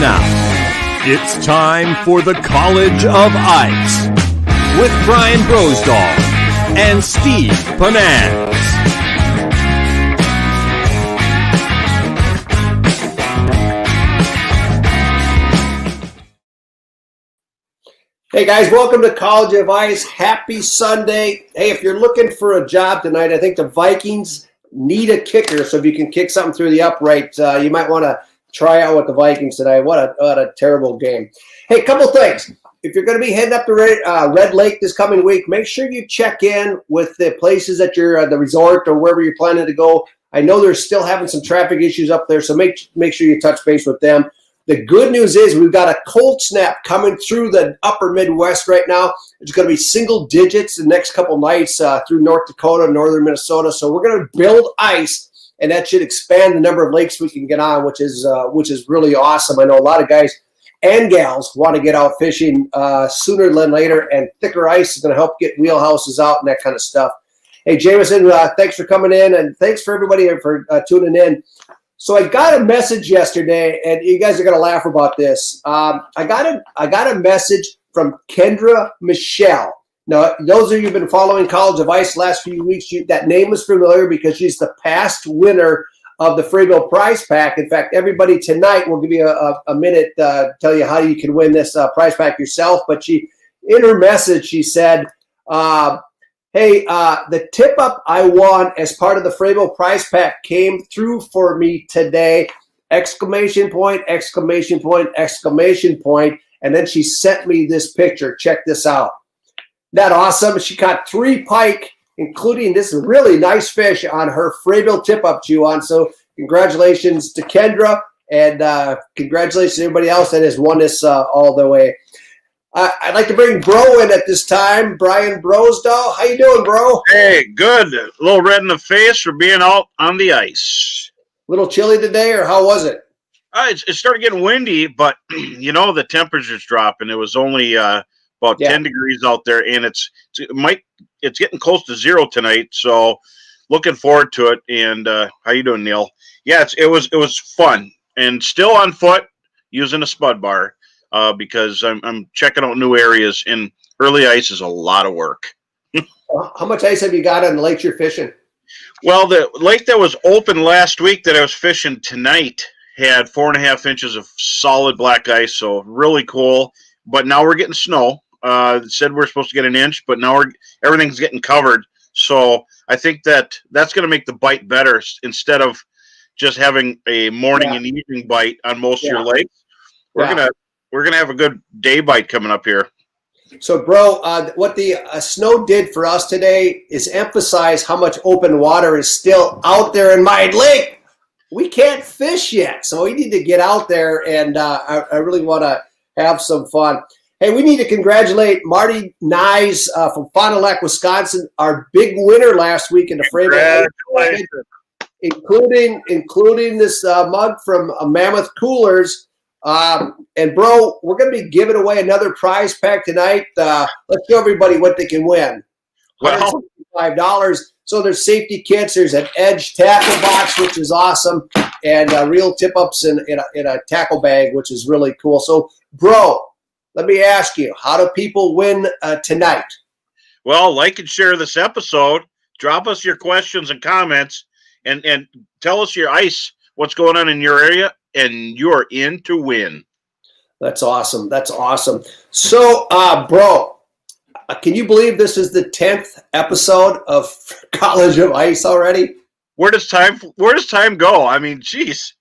now, it's time for the College of Ice with Brian Brosdahl and Steve Panaz. Hey guys, welcome to College of Ice. Happy Sunday. Hey, if you're looking for a job tonight, I think the Vikings need a kicker. So if you can kick something through the upright, you might want to try out with the Vikings tonight. What a terrible game. Hey, a couple things. If you're going to be heading up to Red Lake this coming week, make sure you check in with the places that you're the resort or wherever you're planning to go. I know they're still having some traffic issues up there, so make sure you touch base with them. The good news is we've got a cold snap coming through the upper Midwest right now. It's going to be single digits the next couple nights through North Dakota, northern Minnesota. So we're going to build ice, and that should expand the number of lakes we can get on, which is really awesome. I know a lot of guys and gals want to get out fishing sooner than later, and thicker ice is going to help get wheelhouses out and that kind of stuff. Hey, Jameson, thanks for coming in, and thanks for everybody for tuning in. So I got a message yesterday, and you guys are going to laugh about this. I got a message from Kendra Michelle. Now, those of you who've been following College of Ice the last few weeks, that name is familiar because she's the past winner of the Frabill prize pack. In fact, everybody tonight will give you a minute to tell you how you can win this prize pack yourself. But in her message, she said, hey, the tip-up I won as part of the Frabill prize pack came through for me today! Exclamation point, exclamation point, exclamation point. And then she sent me this picture. Check this out. Isn't that awesome? She caught 3 pike, including this really nice fish on her Frabill tip-up chew on. So congratulations to Kendra, and congratulations to everybody else that has won this all the way. I'd like to bring Bro in at this time. Brian Brosdahl. How you doing, bro? Hey, good. A little red in the face for being out on the ice. A little chilly today, or how was it? It started getting windy, but, the temperature's dropping. It was only about 10 degrees out there, and it's getting close to 0 tonight, so looking forward to it. And how you doing, Neil? Yeah, it was fun, and still on foot using a spud bar. Because I'm checking out new areas, and early ice is a lot of work. How much ice have you got on the lakes you're fishing? Well, the lake that was open last week that I was fishing tonight had 4.5 inches of solid black ice, so really cool. But now we're getting snow. It said we're supposed to get 1 inch, but now everything's getting covered. So I think that's going to make the bite better instead of just having a morning and evening bite on most of your lakes. We're gonna have a good day bite coming up here. So, bro, what the snow did for us today is emphasize how much open water is still out there in Mide Lake. We can't fish yet, so we need to get out there, and I really want to have some fun. Hey, we need to congratulate Marty Nyes from Fond du Lac, Wisconsin, our big winner last week in the Frabill, including this mug from Mammoth Coolers. And bro, we're going to be giving away another prize pack tonight. Let's show everybody what they can win. $165. So there's safety kits. There's an Edge tackle box, which is awesome, and real tip-ups in a tackle bag, which is really cool. So, bro, let me ask you, how do people win tonight? Well, like and share this episode. Drop us your questions and comments, and tell us your ice, what's going on in your area, and you're in to win. That's awesome. That's awesome. So, bro, can you believe this is the 10th episode of College of Ice already? Where does time go? I mean, geez.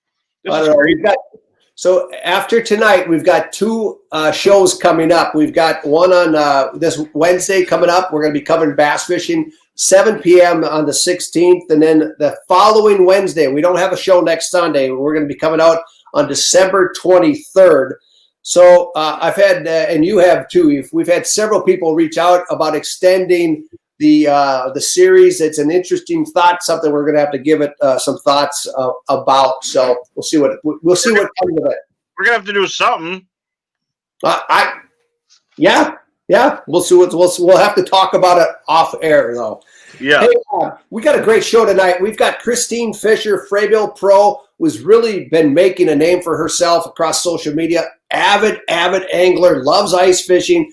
So after tonight, we've got 2 shows coming up. We've got one on this Wednesday coming up. We're going to be covering bass fishing, 7 p.m. on the 16th. And then the following Wednesday, we don't have a show next Sunday. We're going to be coming out on December 23rd. So I've had, and you have too, we've had several people reach out about extending the series. It's an interesting thought, something we're going to have to give it some thoughts about. So we'll see what comes of it. We're going to have to do something. Yeah. We'll see we'll have to talk about it off air though. Yeah. Hey, we got a great show tonight. We've got Christine Fisher, Frabill Pro, who's really been making a name for herself across social media. Avid angler, loves ice fishing,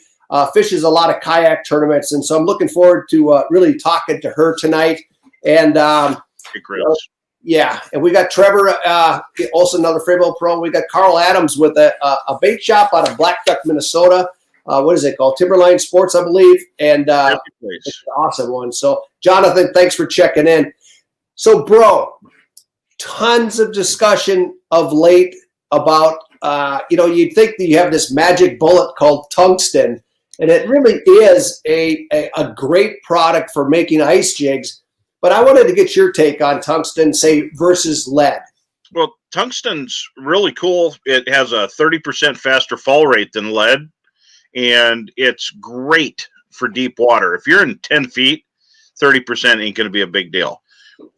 fishes a lot of kayak tournaments. And so I'm looking forward to really talking to her tonight. And yeah, and we got Trevor, also another Frabill Pro. We got Carl Adams with a bait shop out of Black Duck, Minnesota. What is it called? Timberline Sports, I believe. And it's an awesome one. So, Jonathan, thanks for checking in. So, bro, tons of discussion of late about, you'd think that you have this magic bullet called tungsten, and it really is a great product for making ice jigs. But I wanted to get your take on tungsten, say, versus lead. Well, tungsten's really cool. It has a 30% faster fall rate than lead, and it's great for deep water. If you're in 10 feet, 30% ain't going to be a big deal.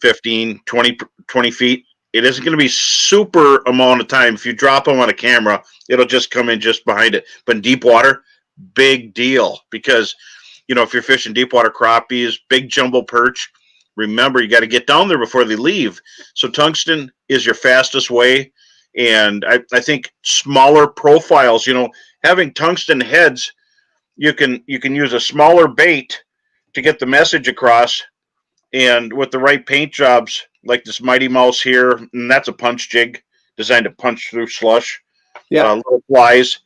15, 20 feet, it isn't going to be super amount of time. If you drop them on a camera, it'll just come in just behind it. But in deep water, big deal, because, if you're fishing deep water crappies, big jumbo perch, remember, you got to get down there before they leave. So tungsten is your fastest way. And I think smaller profiles, having tungsten heads, you can use a smaller bait to get the message across. And with the right paint jobs, like this Mighty Mouse here, and that's a punch jig designed to punch through slush, little flies.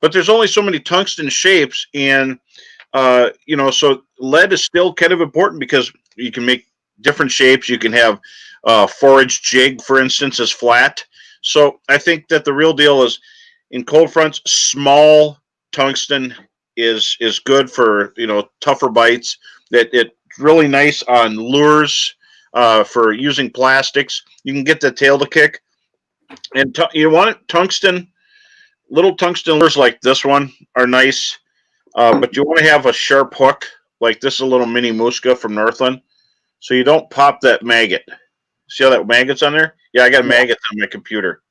But there's only so many tungsten shapes. And, so lead is still kind of important because you can make different shapes. You can have forage jig, for instance, is flat. So I think that the real deal is in cold fronts, small tungsten is good for, tougher bites. That it's really nice on lures for using plastics. You can get the tail to kick. And you want it tungsten, little tungsten lures like this one are nice. But you want to have a sharp hook, like this is a little mini Muska from Northland, so you don't pop that maggot. See how that maggot's on there? Yeah, I got maggots on my computer.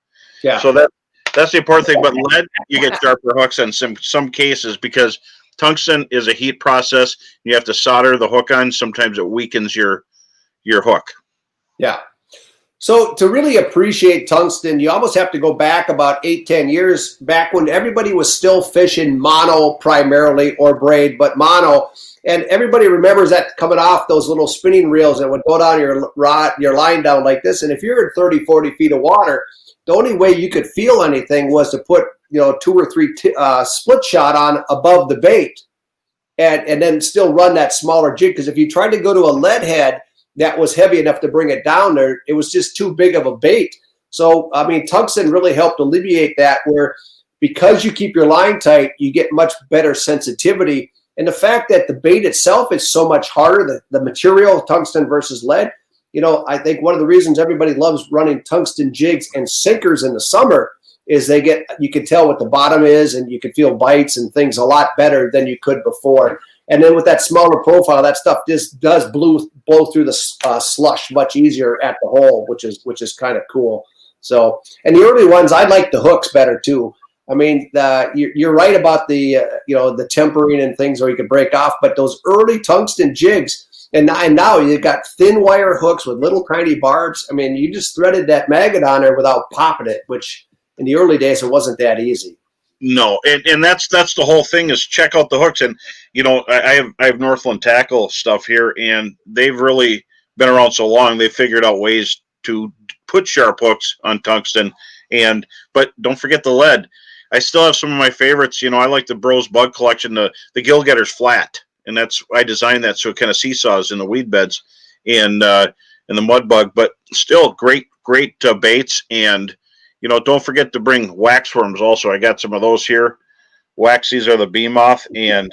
Yeah. So that's the important thing. But lead, you get sharper hooks in some cases because tungsten is a heat process. You have to solder the hook on. Sometimes it weakens your hook. Yeah. So to really appreciate tungsten, you almost have to go back about 8-10 years back when everybody was still fishing mono primarily or braid, but mono. And everybody remembers that coming off those little spinning reels that would go down your line down like this. And if you're in 30, 40 feet of water, the only way you could feel anything was to put, 2 or 3 split shot on above the bait and then still run that smaller jig. Because if you tried to go to a lead head that was heavy enough to bring it down there, it was just too big of a bait. So, tungsten really helped alleviate that, where because you keep your line tight, you get much better sensitivity. And the fact that the bait itself is so much harder, the material, tungsten versus lead, I think one of the reasons everybody loves running tungsten jigs and sinkers in the summer is you can tell what the bottom is, and you can feel bites and things a lot better than you could before. And then with that smaller profile, that stuff just does blow through the slush much easier at the hole, which is kind of cool. So, and the early ones, I like the hooks better too. You're right about the tempering and things where you can break off, but those early tungsten jigs, and now you've got thin wire hooks with little tiny barbs. You just threaded that maggot on there without popping it, which in the early days it wasn't that easy. No, and that's the whole thing is check out the hooks. And I have Northland Tackle stuff here, and they've really been around so long. They figured out ways to put sharp hooks on tungsten, but don't forget the lead. I still have some of my favorites. I like the Bros Bug Collection. The Gill Getter's flat, and I designed that so it kind of seesaws in the weed beds and the mud bug. But still great baits. And don't forget to bring wax worms also. I got some of those here. Waxies are the bee moth, and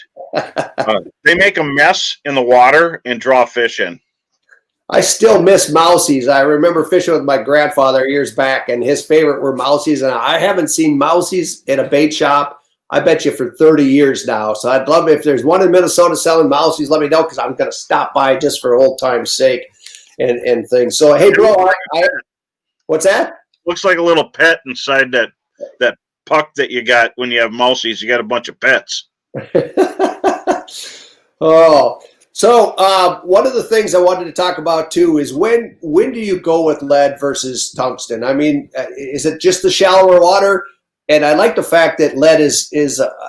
they make a mess in the water and draw fish in. I still miss mousies. I remember fishing with my grandfather years back, and his favorite were mousies. And I haven't seen mousies in a bait shop, I bet you, for 30 years now. So I'd love if there's one in Minnesota selling mousies, let me know, because I'm going to stop by just for old time's sake and things. So, hey, bro, what's that? Looks like a little pet inside that puck that you got when you have mousies. You got a bunch of pets. Oh, So one of the things I wanted to talk about too is when do you go with lead versus tungsten? I mean, is it just the shallower water? And I like the fact that lead is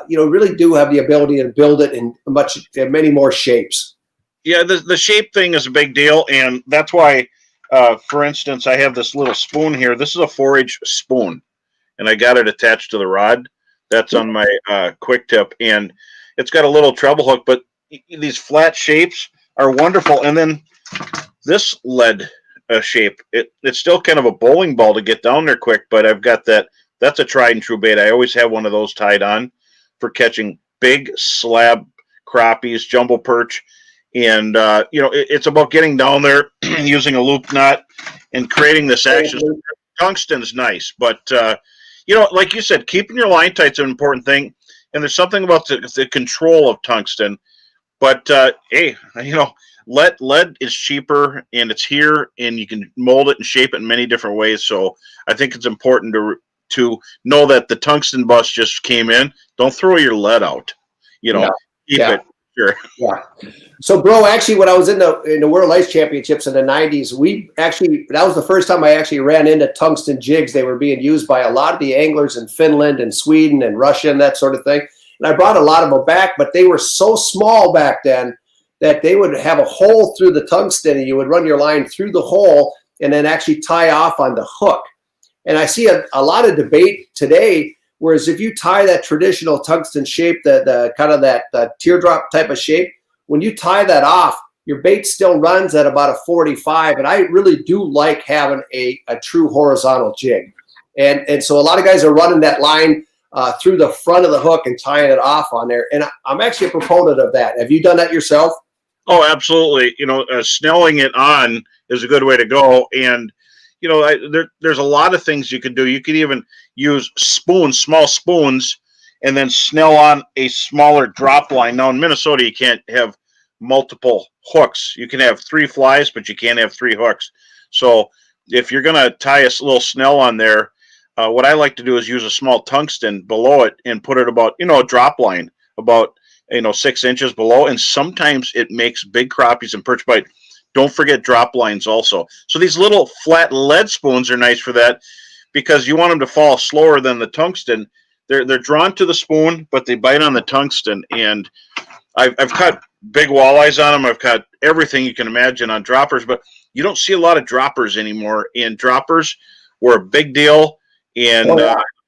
really do have the ability to build it in many more shapes. Yeah, the shape thing is a big deal, and that's why, for instance, I have this little spoon here. This is a 4-inch spoon, and I got it attached to the rod. That's on my quick tip, and it's got a little treble hook, but these flat shapes are wonderful. And then this lead shape, it's still kind of a bowling ball to get down there quick, but I've got that. That's a tried and true bait. I always have one of those tied on for catching big slab crappies, jumbo perch. And, it's about getting down there and using a loop knot and creating this action. Tungsten's nice, but, like you said, keeping your line tight's an important thing. And there's something about the control of tungsten. But, lead is cheaper, and it's here, and you can mold it and shape it in many different ways. So I think it's important to know that the tungsten bus just came in. Don't throw your lead out. Keep it. Sure. Yeah. So, bro, actually, when I was in the World Ice Championships in the 90s, that was the first time I actually ran into tungsten jigs. They were being used by a lot of the anglers in Finland and Sweden and Russia and that sort of thing. And I brought a lot of them back, but they were so small back then that they would have a hole through the tungsten, and you would run your line through the hole and then actually tie off on the hook. And I see a lot of debate today, whereas if you tie that traditional tungsten shape, the kind of that teardrop type of shape, when you tie that off, your bait still runs at about a 45. And I really do like having a true horizontal jig. And so a lot of guys are running that line through the front of the hook and tying it off on there. And I'm actually a proponent of that. Have you done that yourself? Oh, absolutely. Snelling it on is a good way to go. And, there's a lot of things you could do. You could even use small spoons, and then snell on a smaller drop line. Now, in Minnesota, you can't have multiple hooks. You can have 3 flies, but you can't have 3 hooks. So if you're going to tie a little snell on there, what I like to do is use a small tungsten below it and put it about, a drop line about, 6 inches below. And sometimes it makes big crappies and perch bite. Don't forget drop lines also. So these little flat lead spoons are nice for that, because you want them to fall slower than the tungsten. They're drawn to the spoon, but they bite on the tungsten. And I've caught big walleyes on them. I've caught everything you can imagine on droppers, but you don't see a lot of droppers anymore. And droppers were a big deal in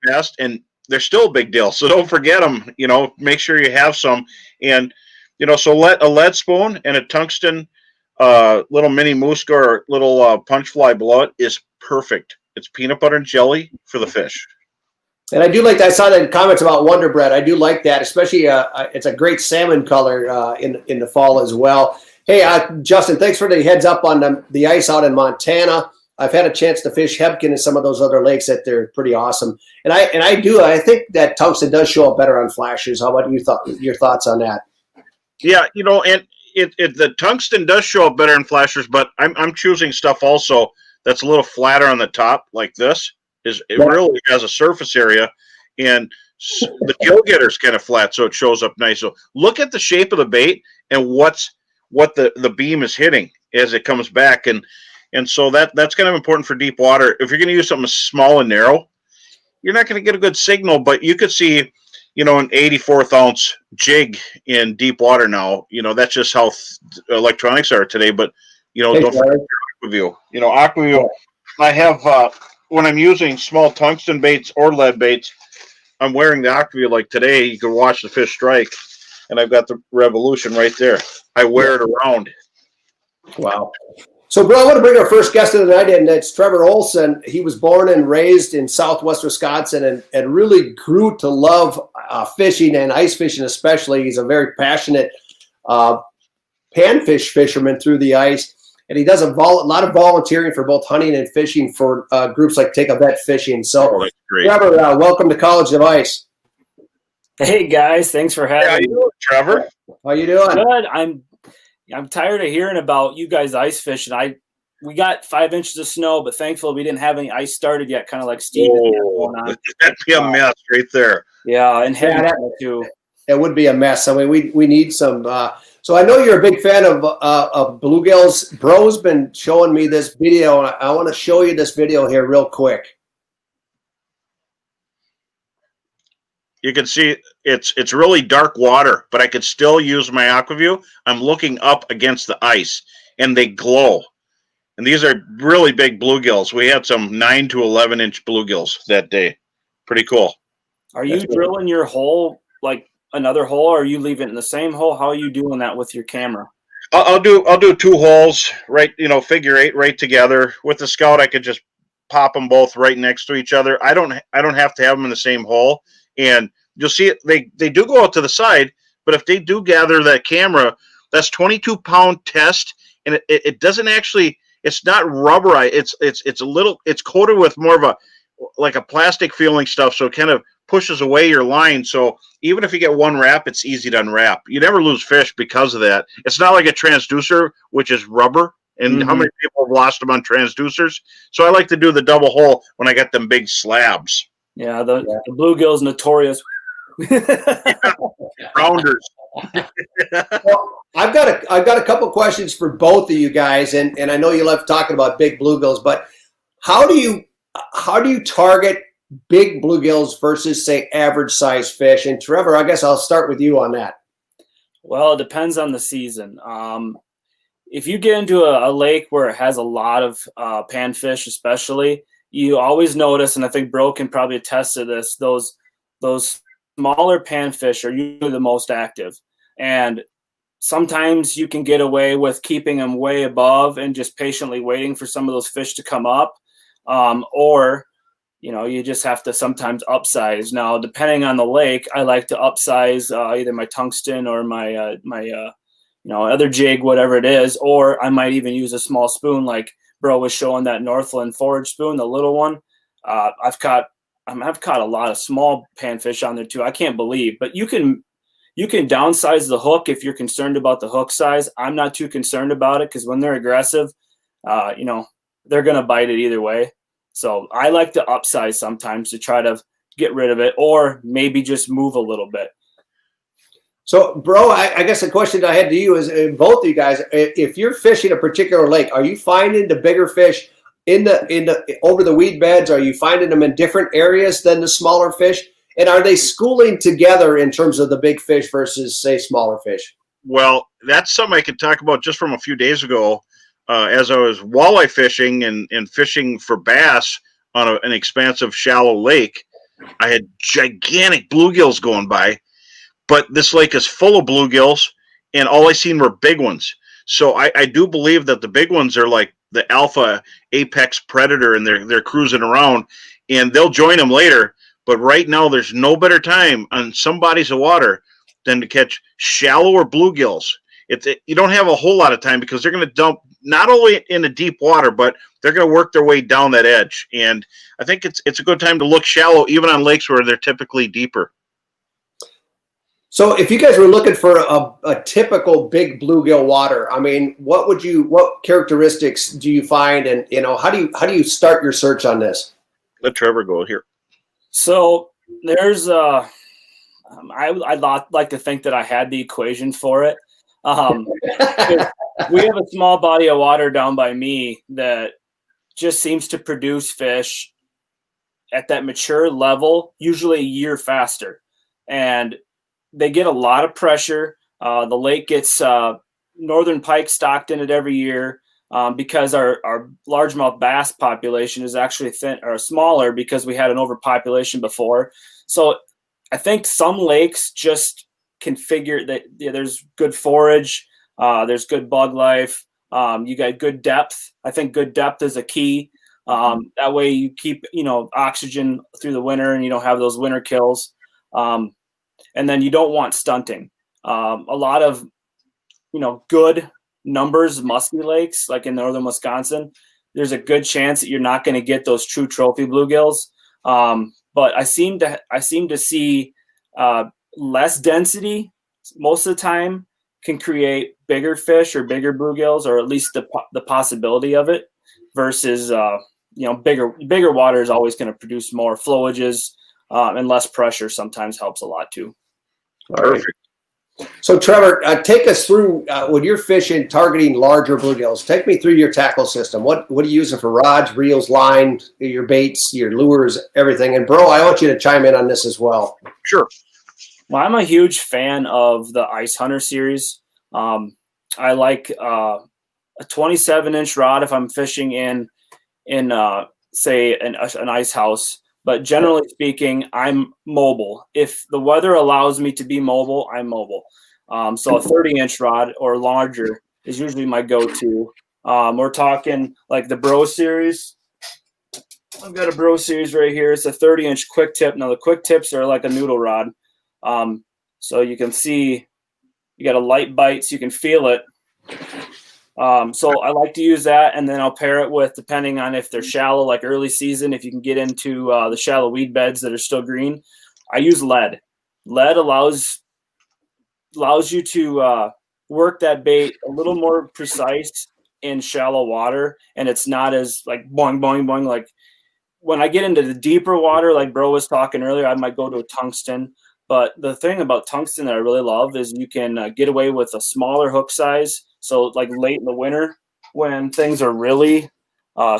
past, and they're still a big deal. So don't forget them. Make sure you have some. And so let a lead spoon and a tungsten little mini Musca or little punch fly below it is perfect. It's peanut butter and jelly for the fish. And I do like that. I saw that in comments about Wonder Bread. I do like that, especially it's a great salmon color in the fall as well. Hey, Justin, thanks for the heads up on the ice out in Montana. I've had a chance to fish Hebgen and some of those other lakes that they're pretty awesome. And I think that tungsten does show up better on flashes. How about your thoughts on that? Yeah, and the tungsten does show up better in flashers, but I'm choosing stuff also that's a little flatter on the top, like this. Really has a surface area, and the gill getter's kind of flat, so it shows up nice. So look at the shape of the bait and what the beam is hitting as it comes back, and so that's kind of important for deep water. If you're going to use something small and narrow, you're not going to get a good signal, but you could see, an 1/84 ounce jig in deep water now. That's just how electronics are today. But don't forget your Aquaview. Aquaview. I have when I'm using small tungsten baits or lead baits, I'm wearing the Aquaview. Like today, you can watch the fish strike, and I've got the Revolution right there. I wear it around. Wow. So, bro, I want to bring our first guest of the night in. It's Trevor Olson. He was born and raised in Southwest Wisconsin and really grew to love fishing and ice fishing especially. He's a very passionate panfish fisherman through the ice. And he does a lot of volunteering for both hunting and fishing for groups like Take a Vet Fishing. So, that's great. Trevor, welcome to College of Ice. Hey, guys. Thanks for having me. How you doing, Trevor? How you doing? Good. I'm tired of hearing about you guys ice fishing. We got 5 inches of snow, but thankfully we didn't have any ice started yet, kind of like Steve. That'd be a mess right there. Yeah, and heavy too. It would be a mess. I mean, we need some. So I know you're a big fan of bluegills. Bro's been showing me this video, and I want to show you this video here real quick. You can see it's really dark water, but I could still use my AquaView. I'm looking up against the ice, and they glow. And these are really big bluegills. We had some 9 to 11-inch bluegills that day. Pretty cool. Are you drilling your hole like another hole, or are you leaving it in the same hole? How are you doing that with your camera? I'll do 2 holes, right? Figure 8 right together. With the Scout, I could just pop them both right next to each other. I don't have to have them in the same hole. And you'll see it. They do go out to the side, but if they do gather that camera, that's 22-pound test, and it doesn't actually. It's not rubberized. It's coated with more of a plastic feeling stuff, so it kind of pushes away your line. So even if you get one wrap, it's easy to unwrap. You never lose fish because of that. It's not like a transducer, which is rubber. And how many people have lost them on transducers? So I like to do the double hole when I got them big slabs. Yeah, the bluegill's notorious. Rounders. Well, I've got a couple questions for both of you guys, and I know you love talking about big bluegills, but how do you target big bluegills versus, say, average size fish? And Trevor, I guess I'll start with you on that. Well, it depends on the season. If you get into a lake where it has a lot of panfish, especially, you always notice, and I think Bro can probably attest to this, those smaller panfish are usually the most active. And sometimes you can get away with keeping them way above and just patiently waiting for some of those fish to come up. Or, you just have to sometimes upsize. Now, depending on the lake, I like to upsize either my tungsten or my other jig, whatever it is, or I might even use a small spoon like Bro was showing, that Northland forage spoon, the little one. I've caught a lot of small panfish on there too. I can't believe, but you can downsize the hook if you're concerned about the hook size. I'm not too concerned about it because when they're aggressive, they're going to bite it either way. So I like to upsize sometimes to try to get rid of it, or maybe just move a little bit. So, Bro, I guess the question I had to you is, both of you guys, if you're fishing a particular lake, are you finding the bigger fish in the over the weed beds? Are you finding them in different areas than the smaller fish? And are they schooling together in terms of the big fish versus, say, smaller fish? Well, that's something I could talk about just from a few days ago. As I was walleye fishing and fishing for bass on an expansive, shallow lake, I had gigantic bluegills going by. But this lake is full of bluegills, and all I seen were big ones. So I do believe that the big ones are like the alpha apex predator, and they're cruising around, and they'll join them later. But right now, there's no better time on some bodies of water than to catch shallower bluegills. You don't have a whole lot of time because they're going to dump not only in the deep water, but they're going to work their way down that edge. And I think it's a good time to look shallow, even on lakes where they're typically deeper. So if you guys were looking for a typical big bluegill water, I mean, what characteristics do you find, and how do you start your search on this? Let Trevor go here. So there's I'd like to think that I had the equation for it. We have a small body of water down by me that just seems to produce fish at that mature level, usually a year faster. And they get a lot of pressure. The lake gets northern pike stocked in it every year because our largemouth bass population is actually thin or smaller because we had an overpopulation before. So I think some lakes just can figure that there's good forage, there's good bug life, you got good depth. I think good depth is a key. That way you keep oxygen through the winter and you don't have those winter kills. And then you don't want stunting. A lot of, good numbers, musky lakes, like in northern Wisconsin, there's a good chance that you're not going to get those true trophy bluegills. But I seem to see less density most of the time can create bigger fish or bigger bluegills, or at least the possibility of it. Versus, bigger water is always going to produce more flowages. And less pressure sometimes helps a lot too. Perfect. So, Trevor, take us through when you're fishing, targeting larger bluegills. Take me through your tackle system. What are you using for rods, reels, line, your baits, your lures, everything? And, bro, I want you to chime in on this as well. Sure. Well, I'm a huge fan of the Ice Hunter series. I like a 27-inch rod if I'm fishing in say an ice house. But generally speaking, I'm mobile. If the weather allows me to be mobile, I'm mobile. So a 30-inch rod or larger is usually my go-to. We're talking like the Bro series. I've got a Bro series right here. It's a 30-inch quick tip. Now the quick tips are like a noodle rod. So you can see you got a light bite, so you can feel it. So I like to use that, and then I'll pair it with, depending on if they're shallow, like early season, if you can get into the shallow weed beds that are still green, I use lead. Lead allows you to work that bait a little more precise in shallow water, and it's not as like boing, boing, boing. Like when I get into the deeper water, like Bro was talking earlier, I might go to a tungsten. But the thing about tungsten that I really love is you can get away with a smaller hook size. So like late in the winter when things are really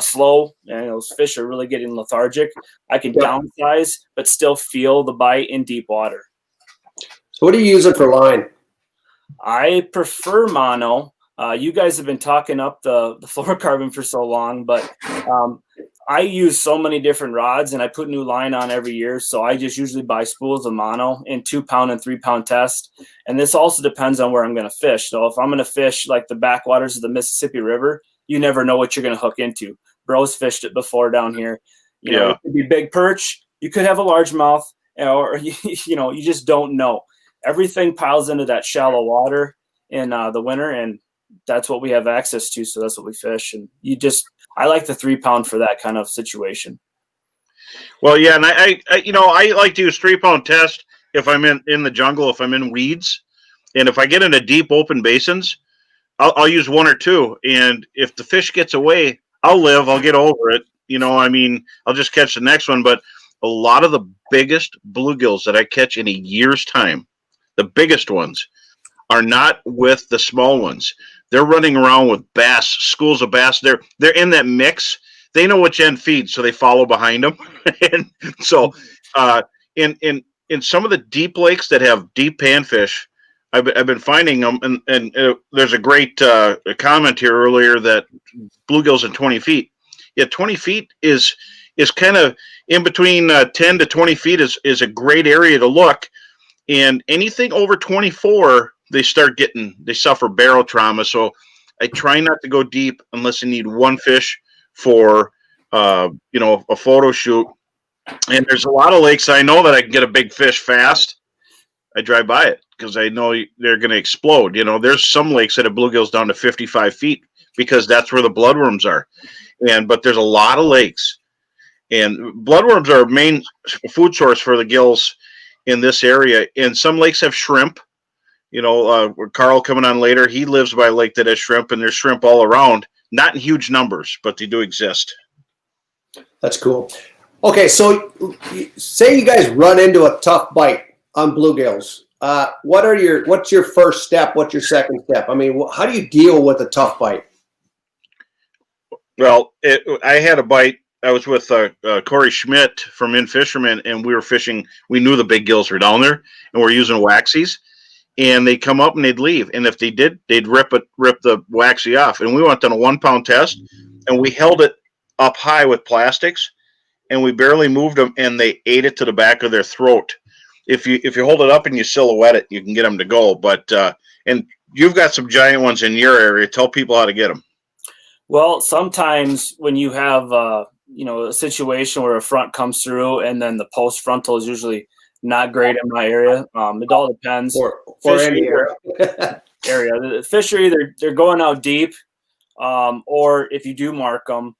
slow and those fish are really getting lethargic, I can downsize but still feel the bite in deep water. So what are you using for line? I prefer mono. You guys have been talking up the fluorocarbon for so long, but I use so many different rods and I put new line on every year. So I just usually buy spools of mono in 2-pound and 3-pound test. And this also depends on where I'm going to fish. So if I'm going to fish like the backwaters of the Mississippi River, you never know what you're going to hook into. Bro's fished it before down here. You know, it could be big perch. You could have a largemouth, or, you just don't know. Everything piles into that shallow water in the winter, and that's what we have access to. So that's what we fish. And I like the 3-pound for that kind of situation. Well, yeah, and I like to use 3-pound test if I'm in the jungle, if I'm in weeds, and if I get into deep open basins, I'll use 1 or 2, and if the fish gets away, I'll get over it. I'll just catch the next one. But a lot of the biggest bluegills that I catch in a year's time, the biggest ones, are not with the small ones. They're running around with bass, schools of bass. They're in that mix. They know which end feeds, so they follow behind them. And so, in some of the deep lakes that have deep panfish, I've been finding them. And there's a great comment here earlier that bluegills at 20 feet. Yeah, 20 feet is kind of in between 10 to 20 feet is a great area to look. And anything over 24. They suffer barrel trauma. So I try not to go deep unless I need one fish for, a photo shoot. And there's a lot of lakes I know that I can get a big fish fast. I drive by it because I know they're going to explode. There's some lakes that have bluegills down to 55 feet because that's where the bloodworms are. But there's a lot of lakes, and bloodworms are a main food source for the gills in this area. And some lakes have shrimp. Carl coming on later, he lives by a lake that has shrimp, and there's shrimp all around, not in huge numbers, but they do exist. That's cool. Okay, so say you guys run into a tough bite on bluegills. What's your first step? What's your second step? I mean, how do you deal with a tough bite? Well, I had a bite. I was with Corey Schmidt from In Fisherman, and we were fishing. We knew the big gills were down there, and we're using waxies. And they'd come up and they'd leave. And if they did, they'd rip the waxy off. And we went on a 1-pound test, and we held it up high with plastics, and we barely moved them, and they ate it to the back of their throat. If you hold it up and you silhouette it, you can get them to go. But and you've got some giant ones in your area. Tell people how to get them. Well, sometimes when you have a situation where a front comes through, and then the post frontal is usually not great in my area. It all depends. Or any area. The fish are either they're going out deep, or if you do mark them,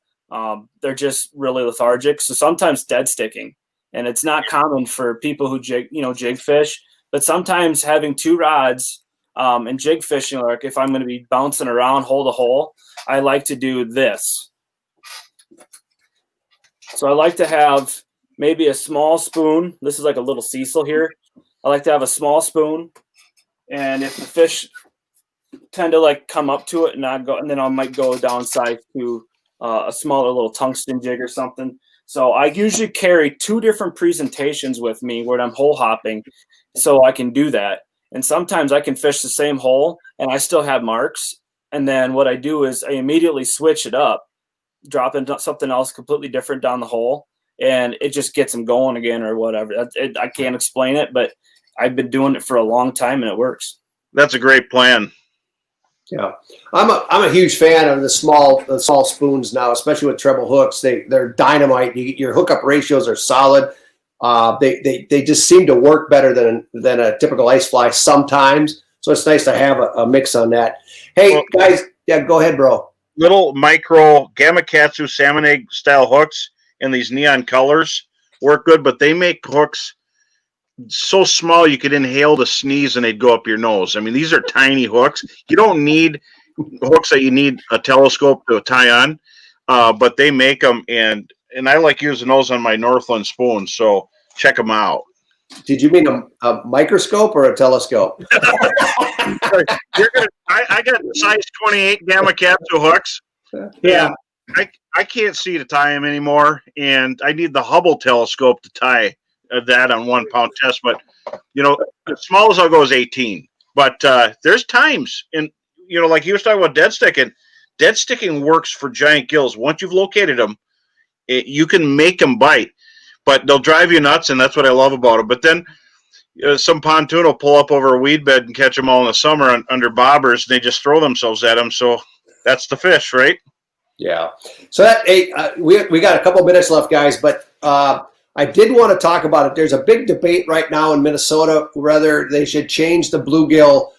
they're just really lethargic. So sometimes dead sticking, and it's not common for people who jig fish. But sometimes having 2 rods and jig fishing, like if I'm going to be bouncing around, hold a hole, I like to do this. So I like to have maybe a small spoon. This is like a little Cecil here. I like to have a small spoon and if the fish tend to like come up to it and not go, and then I might go downside to a smaller little tungsten jig or something. So I usually carry 2 different presentations with me when I'm hole hopping, so I can do that. And sometimes I can fish the same hole and I still have marks. And then what I do is I immediately switch it up, drop into something else completely different down the hole, and it just gets them going again or whatever. I can't explain it, but I've been doing it for a long time and it works. That's a great plan. Yeah, I'm a huge fan of the small spoons now, especially with treble hooks. They're dynamite. Your hookup ratios are solid. They just seem to work better than a typical ice fly sometimes. So it's nice to have a mix on that. Hey guys, yeah, go ahead, bro. Little micro Gamakatsu salmon egg style hooks in these neon colors work good, but they make hooks so small you could inhale the sneeze and they'd go up your nose. I mean, these are tiny hooks. You don't need hooks that you need a telescope to tie on, but they make them, and I like using those on my Northland spoons, so check them out. Did you mean a microscope or a telescope? I got size 28 Gamakatsu hooks. Yeah. I can't see to tie them anymore, and I need the Hubble telescope to tie that on 1 pound test. But as small as I'll go is 18. But there's times, and like you was talking about dead sticking. Dead sticking works for giant gills. Once you've located them, you can make them bite, but they'll drive you nuts, and that's what I love about them. But then some pontoon will pull up over a weed bed and catch them all in the summer under bobbers, and they just throw themselves at them. So that's the fish, right? Yeah. So we got a couple minutes left, guys, but I did want to talk about it. There's a big debate right now in Minnesota whether they should change the bluegill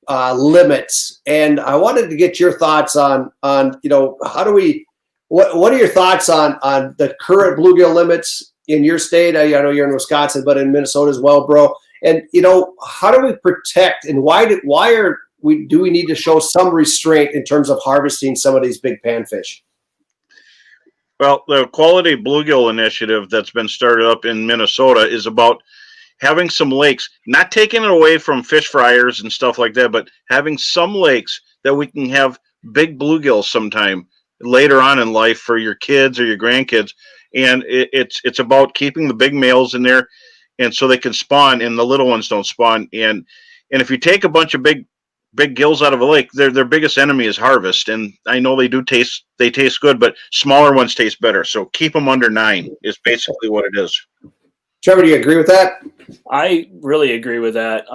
limits, and I wanted to get your thoughts on how do we. What are your thoughts on the current bluegill limits in your state? I know you're in Wisconsin, but in Minnesota as well, bro. And how do we protect, and why do we need to show some restraint in terms of harvesting some of these big panfish? Well, the Quality Bluegill Initiative that's been started up in Minnesota is about having some lakes, not taking it away from fish fryers and stuff like that, but having some lakes that we can have big bluegills sometime later on in life for your kids or your grandkids. And it's about keeping the big males in there, and so they can spawn and the little ones don't spawn. And if you take a bunch of big gills out of a lake, their biggest enemy is harvest. And I know they taste good, but smaller ones taste better. So keep them under 9 is basically what it is. Trevor, do you agree with that? I really agree with that.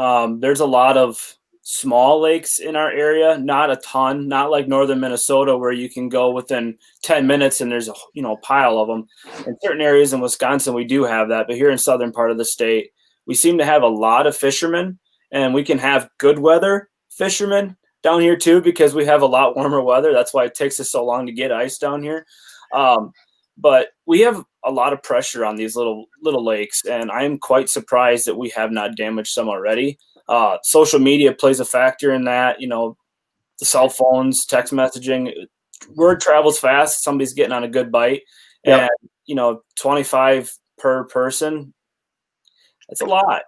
There's a lot of small lakes in our area, not a ton, not like northern Minnesota where you can go within 10 minutes and there's a pile of them. In certain areas in Wisconsin, we do have that, but here in southern part of the state, we seem to have a lot of fishermen, and we can have good weather fishermen down here too, because we have a lot warmer weather. That's why it takes us so long to get ice down here. But we have a lot of pressure on these little lakes, and I'm quite surprised that we have not damaged some already. Social media plays a factor in that. The cell phones, text messaging, word travels fast. Somebody's getting on a good bite, Yep. And 25 per person. That's a lot.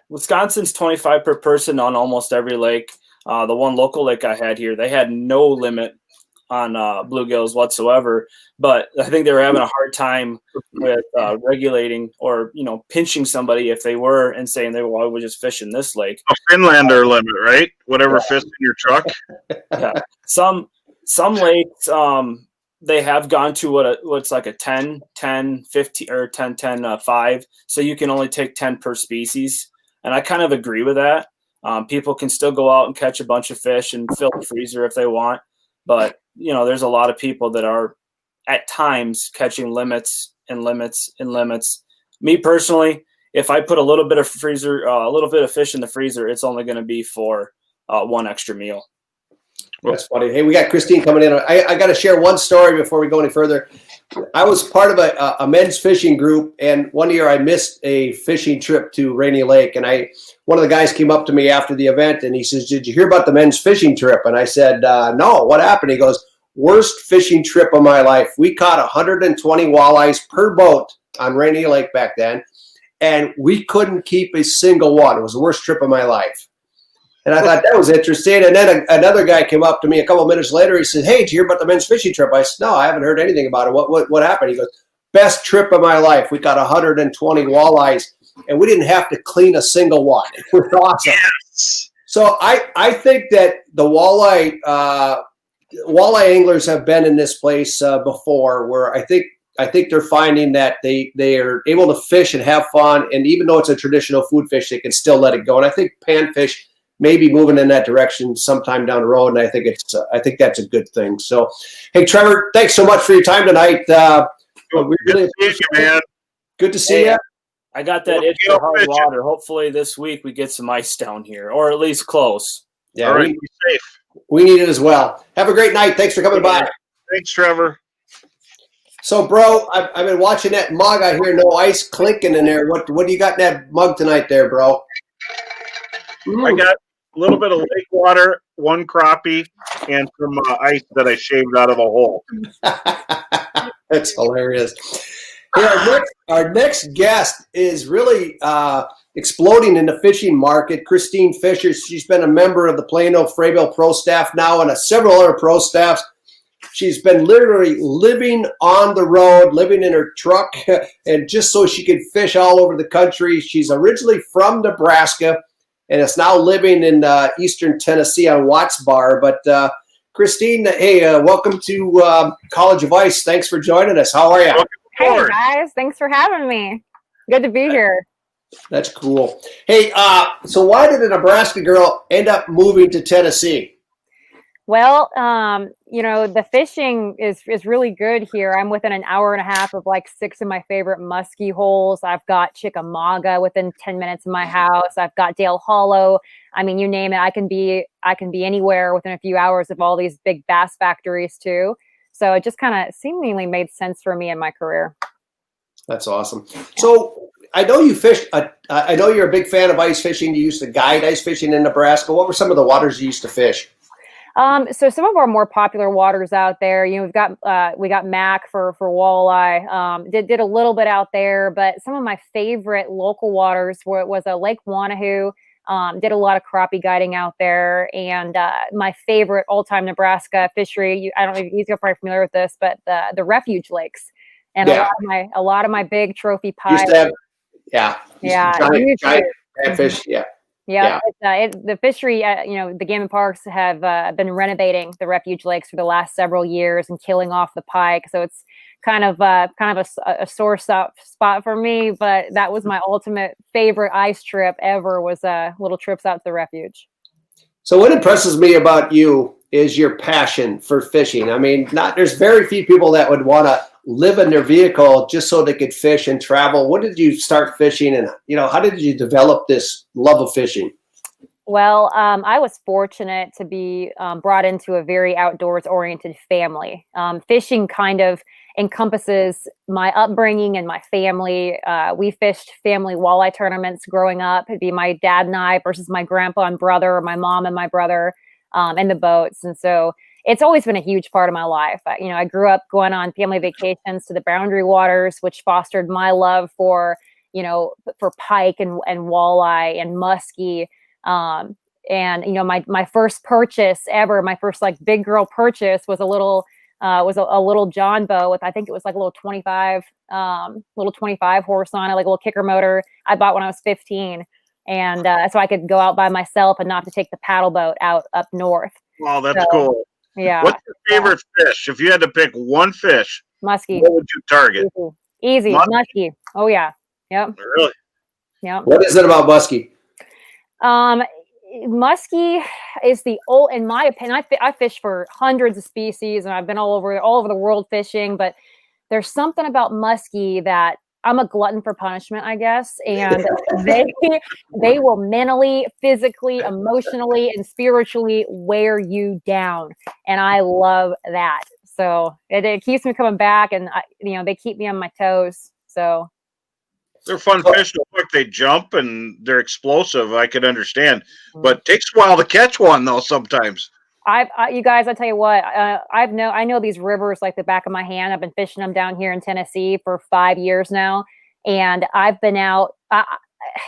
Wisconsin's 25 per person on almost every lake. The one local lake I had here, they had no limit on bluegills whatsoever, but I think they were having a hard time with regulating or pinching somebody if they were, and saying they were always just fishing this lake. A Finlander limit, right? Whatever fits in your truck. Yeah. Some lakes they have gone to what's like a 10 15 or 10 5, so you can only take 10 per species, and I kind of agree with that. People can still go out and catch a bunch of fish and fill the freezer if they want, but there's a lot of people that are at times catching limits and limits and limits. Me personally, if I put a little bit of fish in the freezer, it's only going to be for one extra meal. That's funny. Hey, we got Christine coming in. I got to share one story before we go any further. I was part of a men's fishing group, and one year I missed a fishing trip to Rainy Lake. And one of the guys came up to me after the event, and he says, "Did you hear about the men's fishing trip?" And I said, "No, what happened?" He goes, "Worst fishing trip of my life. We caught 120 walleyes per boat on Rainy Lake back then. and we couldn't keep a single one. It was the worst trip of my life. And I thought that was interesting. And then another guy came up to me a couple of minutes later. He said, "Hey, did you hear about the men's fishing trip?" I said, "No, I haven't heard anything about it. What happened?" He goes, "Best trip of my life. We got 120 walleyes, and we didn't have to clean a single one. It was awesome." Yes. So I think that the walleye anglers have been in this place before, where I think they're finding that they are able to fish and have fun, and even though it's a traditional food fish, they can still let it go. And I think panfish may be moving in that direction sometime down the road, and I think that's a good thing. So, hey, Trevor, thanks so much for your time tonight. We really appreciate it, man. Good to see you. I got that itch for hard water. Hopefully this week we get some ice down here, or at least close. Yeah, all right, be safe. We need it as well. Have a great night. Thanks for coming by. Thanks, Trevor. So, bro, I've been watching that mug. I hear no ice clinking in there. What do you got in that mug tonight there, bro? I got a little bit of lake water, one crappie, and some ice that I shaved out of a hole. That's hilarious. Hey, our next guest is really exploding in the fishing market. Christine Fisher. She's been a member of the Plano Frabill Pro staff now and several other pro staffs. She's been literally living on the road, living in her truck, and just so she could fish all over the country. She's originally from Nebraska, and is now living in eastern Tennessee on Watts Bar. But Christine, hey, welcome to College of Ice. Thanks for joining us. How are you? Hey, guys. Thanks for having me. Good to be here. That's cool. Hey, so why did a Nebraska girl end up moving to Tennessee? Well, the fishing is really good here. I'm within an hour and a half of like 6 of my favorite muskie holes. I've got Chickamauga within 10 minutes of my house. I've got Dale Hollow. I mean, you name it. I can be anywhere within a few hours of all these big bass factories too. So it just kind of seemingly made sense for me in my career. That's awesome. So I know you fish. I know you're a big fan of ice fishing. You used to guide ice fishing in Nebraska. What were some of the waters you used to fish? So some of our more popular waters out there, we got Mac for walleye. Did a little bit out there, but some of my favorite local waters was a Lake Wanahoo. Did a lot of crappie guiding out there, and my favorite all-time Nebraska fishery. I don't know if you guys are probably familiar with this, but the refuge lakes, and a lot of my big trophy pies. Giant fish. Yeah. The fishery, the game and parks have been renovating the refuge lakes for the last several years and killing off the pike. So it's kind of a sore spot for me. But that was my ultimate favorite ice trip ever, was little trips out to the refuge. So what impresses me about you is your passion for fishing. I mean, there's very few people that would want to live in their vehicle just so they could fish and travel. When did you start fishing, and how did you develop this love of fishing? Well, I was fortunate to be brought into a very outdoors oriented family. Fishing kind of encompasses my upbringing and my family. We fished family walleye tournaments growing up. It'd be my dad and I versus my grandpa and brother, or my mom and my brother, in the boats. And so it's always been a huge part of my life. I grew up going on family vacations to the Boundary Waters, which fostered my love for pike and walleye and muskie. My first purchase ever, my first big girl purchase was a little John bow with, I think it was like a little 25 horse on it, like a little kicker motor. I bought when I was 15. And so I could go out by myself and not have to take the paddle boat out up north. Wow, that's cool. Yeah. What's your favorite fish? If you had to pick one fish, muskie. What would you target? Easy. Muskie. Oh yeah. Yep. Really? Yeah. What is it about muskie? Muskie is in my opinion, I fish for hundreds of species, and I've been all over the world fishing, but there's something about muskie that I'm a glutton for punishment, I guess. And they will mentally, physically, emotionally, and spiritually wear you down. And I love that. So it keeps me coming back, and they keep me on my toes. So they're fun fish. Look, they jump and they're explosive. I could understand, but it takes a while to catch one though. Sometimes. You guys, I tell you what, I know these rivers like the back of my hand. I've been fishing them down here in Tennessee for 5 years now, And I've been out,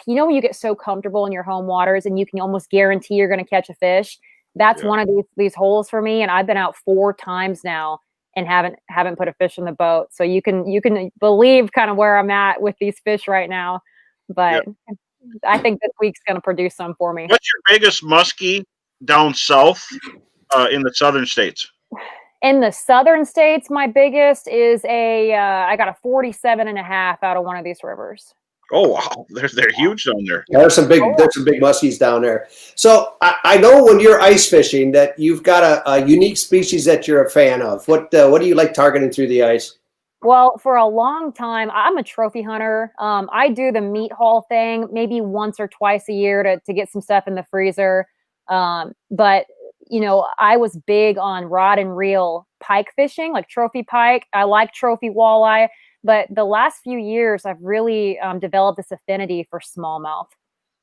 you know, when you get so comfortable in your home waters and you can almost guarantee you're going to catch a fish. That's one of these holes for me. And I've been out 4 times now and haven't put a fish in the boat. So you can believe kind of where I'm at with these fish right now. But I think this week's going to produce some for me. What's your biggest muskie down south in the southern states? In the southern states, my biggest is I got a 47.5 out of one of these rivers. Oh wow, they're huge down there. Yeah, there's some big muskies down there. So I know when you're ice fishing that you've got a unique species that you're a fan of. What do you like targeting through the ice? Well, for a long time, I'm a trophy hunter. I do the meat haul thing maybe once or twice a year to get some stuff in the freezer. But you know, I was big on rod and reel pike fishing, like trophy pike. I like trophy walleye, but the last few years I've really developed this affinity for smallmouth,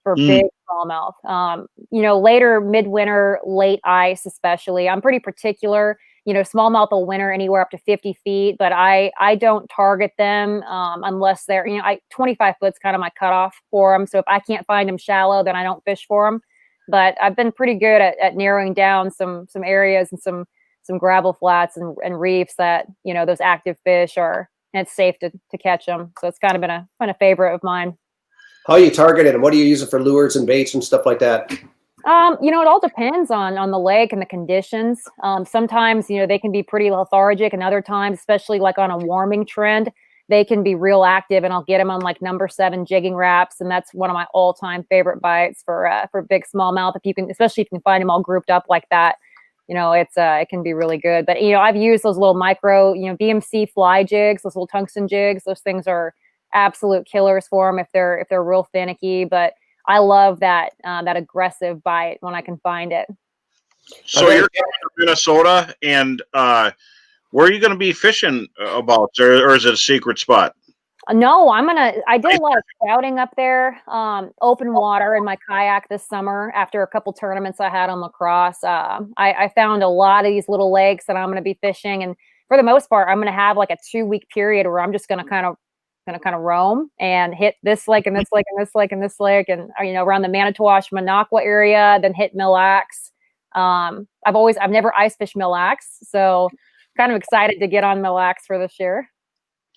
for big smallmouth. You know, later midwinter, late ice, especially. I'm pretty particular. You know, smallmouth will winter anywhere up to 50 feet, but I don't target them unless they're, you know, 25 foot's kind of my cutoff for them. So if I can't find them shallow, then I don't fish for them. But I've been pretty good at narrowing down some areas and some gravel flats and reefs that, you know, those active fish are, and it's safe to catch them. So it's kind of been a favorite of mine. How are you targeting them? What are you using for lures and baits and stuff like that? You know, it all depends on the lake and the conditions. Sometimes, you know, they can be pretty lethargic, and other times, especially like on a warming trend, they can be real active, and I'll get them on like number 7 jigging wraps. And that's one of my all-time favorite bites for big smallmouth. Especially if you can find them all grouped up like that, you know, it can be really good. But, you know, I've used those little micro, you know, BMC fly jigs, those little tungsten jigs. Those things are absolute killers for them if they're real finicky. But I love that aggressive bite when I can find it. So you're in Minnesota, and where are you going to be fishing about, or is it a secret spot? No, I did a lot of scouting up there, open water in my kayak this summer after a couple tournaments I had on lacrosse. I found a lot of these little lakes that I'm going to be fishing. And for the most part, I'm going to have like a 2-week period where I'm just going to kind of roam and hit this lake and this lake and this lake and this lake. And, you know, around the Manitowoc, Minocqua area, then hit Mille Lacs. I've never ice fished Mille Lacs, so kind of excited to get on Mille Lacs for this year.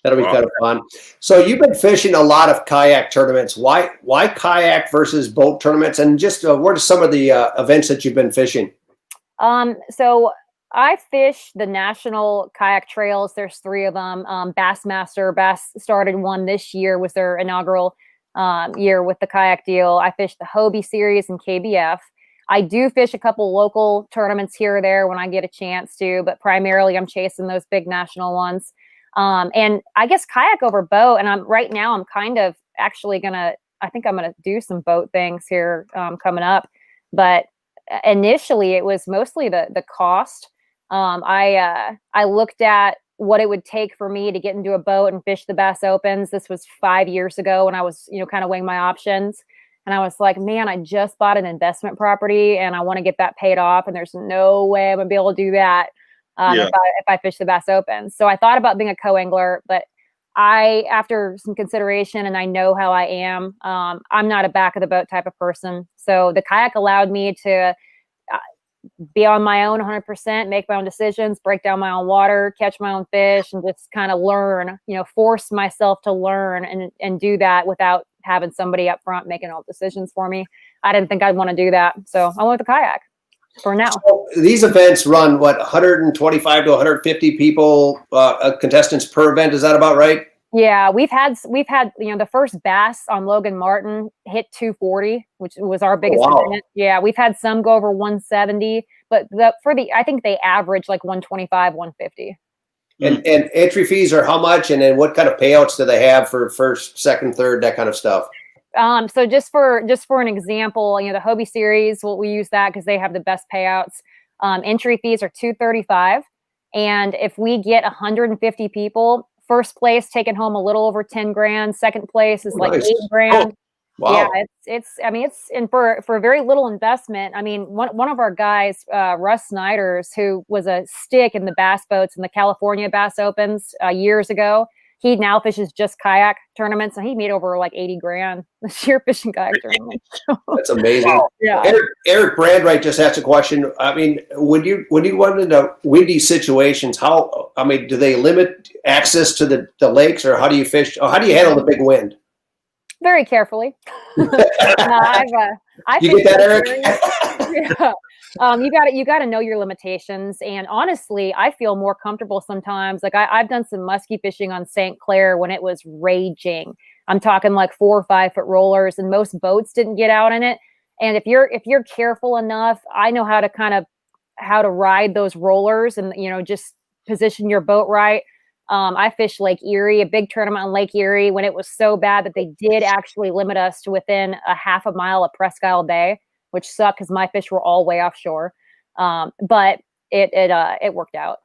That'll be kind of fun. So you've been fishing a lot of kayak tournaments. Why kayak versus boat tournaments? And just what are some of the events that you've been fishing? So I fish the national kayak trails. There's 3 of them. Bassmaster Bass started one this year, was their inaugural year with the kayak deal. I fished the Hobie series and KBF. I do fish a couple local tournaments here or there when I get a chance to, but primarily I'm chasing those big national ones. And I guess kayak over boat. And I'm kind of actually I think I'm going to do some boat things here coming up. But initially it was mostly the cost. I looked at what it would take for me to get into a boat and fish the Bass Opens. This was 5 years ago when I was, you know, kind of weighing my options. And I was like, man, I just bought an investment property and I want to get that paid off. And there's no way I'm going to be able to do that if I fish the Bass Opens. So I thought about being a co-angler, but after some consideration, and I know how I am, I'm not a back of the boat type of person. So the kayak allowed me to be on my own 100%, make my own decisions, break down my own water, catch my own fish, and just kind of learn, you know, force myself to learn and do that without having somebody up front making all decisions for me. I didn't think I'd want to do that. So I went with the kayak for now. So these events run 125 to 150 people, contestants per event. Is that about right? Yeah, we've had, you know, the first bass on Logan Martin hit 240, which was our biggest event. Yeah, we've had some go over 170, but I think they average like 125, 150. And entry fees are how much? And then what kind of payouts do they have for first, second, third, that kind of stuff? So just for an example, you know, the Hobie series, we use that because they have the best payouts. Entry fees are $235. And if we get 150 people, first place taking home a little over 10 grand. Second place is like 8 grand. Wow. Yeah, it's and for a very little investment. I mean, one of our guys, Russ Snyders, who was a stick in the bass boats in the California Bass Opens years ago, he now fishes just kayak tournaments, and he made over like 80 grand this year fishing kayak tournaments. That's amazing. Yeah. Eric Brandwright just asked a question. I mean, when you run into windy situations, do they limit access to the lakes, or how do you fish? Or how do you handle the big wind? Very carefully. I You get that, Eric? Yeah. You got to know your limitations. And honestly, I feel more comfortable sometimes. Like I've done some muskie fishing on St. Clair when it was raging. I'm talking like 4 or 5 foot rollers, and most boats didn't get out in it. And if you're careful enough, I know how to ride those rollers and, just position your boat right. I fished Lake Erie, a big tournament on Lake Erie, when it was so bad that they did actually limit us to within a half a mile of Presque Isle Bay, which sucked because my fish were all way offshore. But it worked out.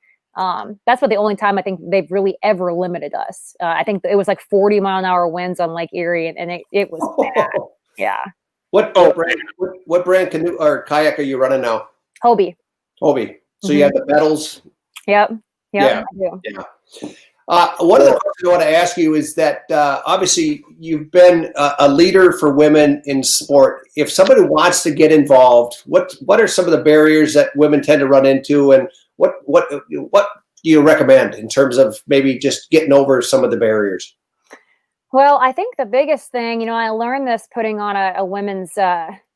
That's the only time I think they've really ever limited us. I think it was like 40-mile-an-hour winds on Lake Erie, and it was bad. Yeah. What brand canoe or kayak are you running now? Hobie. Hobie. So you have the pedals. Yep. Yeah. I do. Yeah. One of the questions I want to ask you is that obviously you've been a leader for women in sport. If somebody wants to get involved, what are some of the barriers that women tend to run into, and what do you recommend in terms of maybe just getting over some of the barriers? Well, I think the biggest thing, I learned this putting on a women's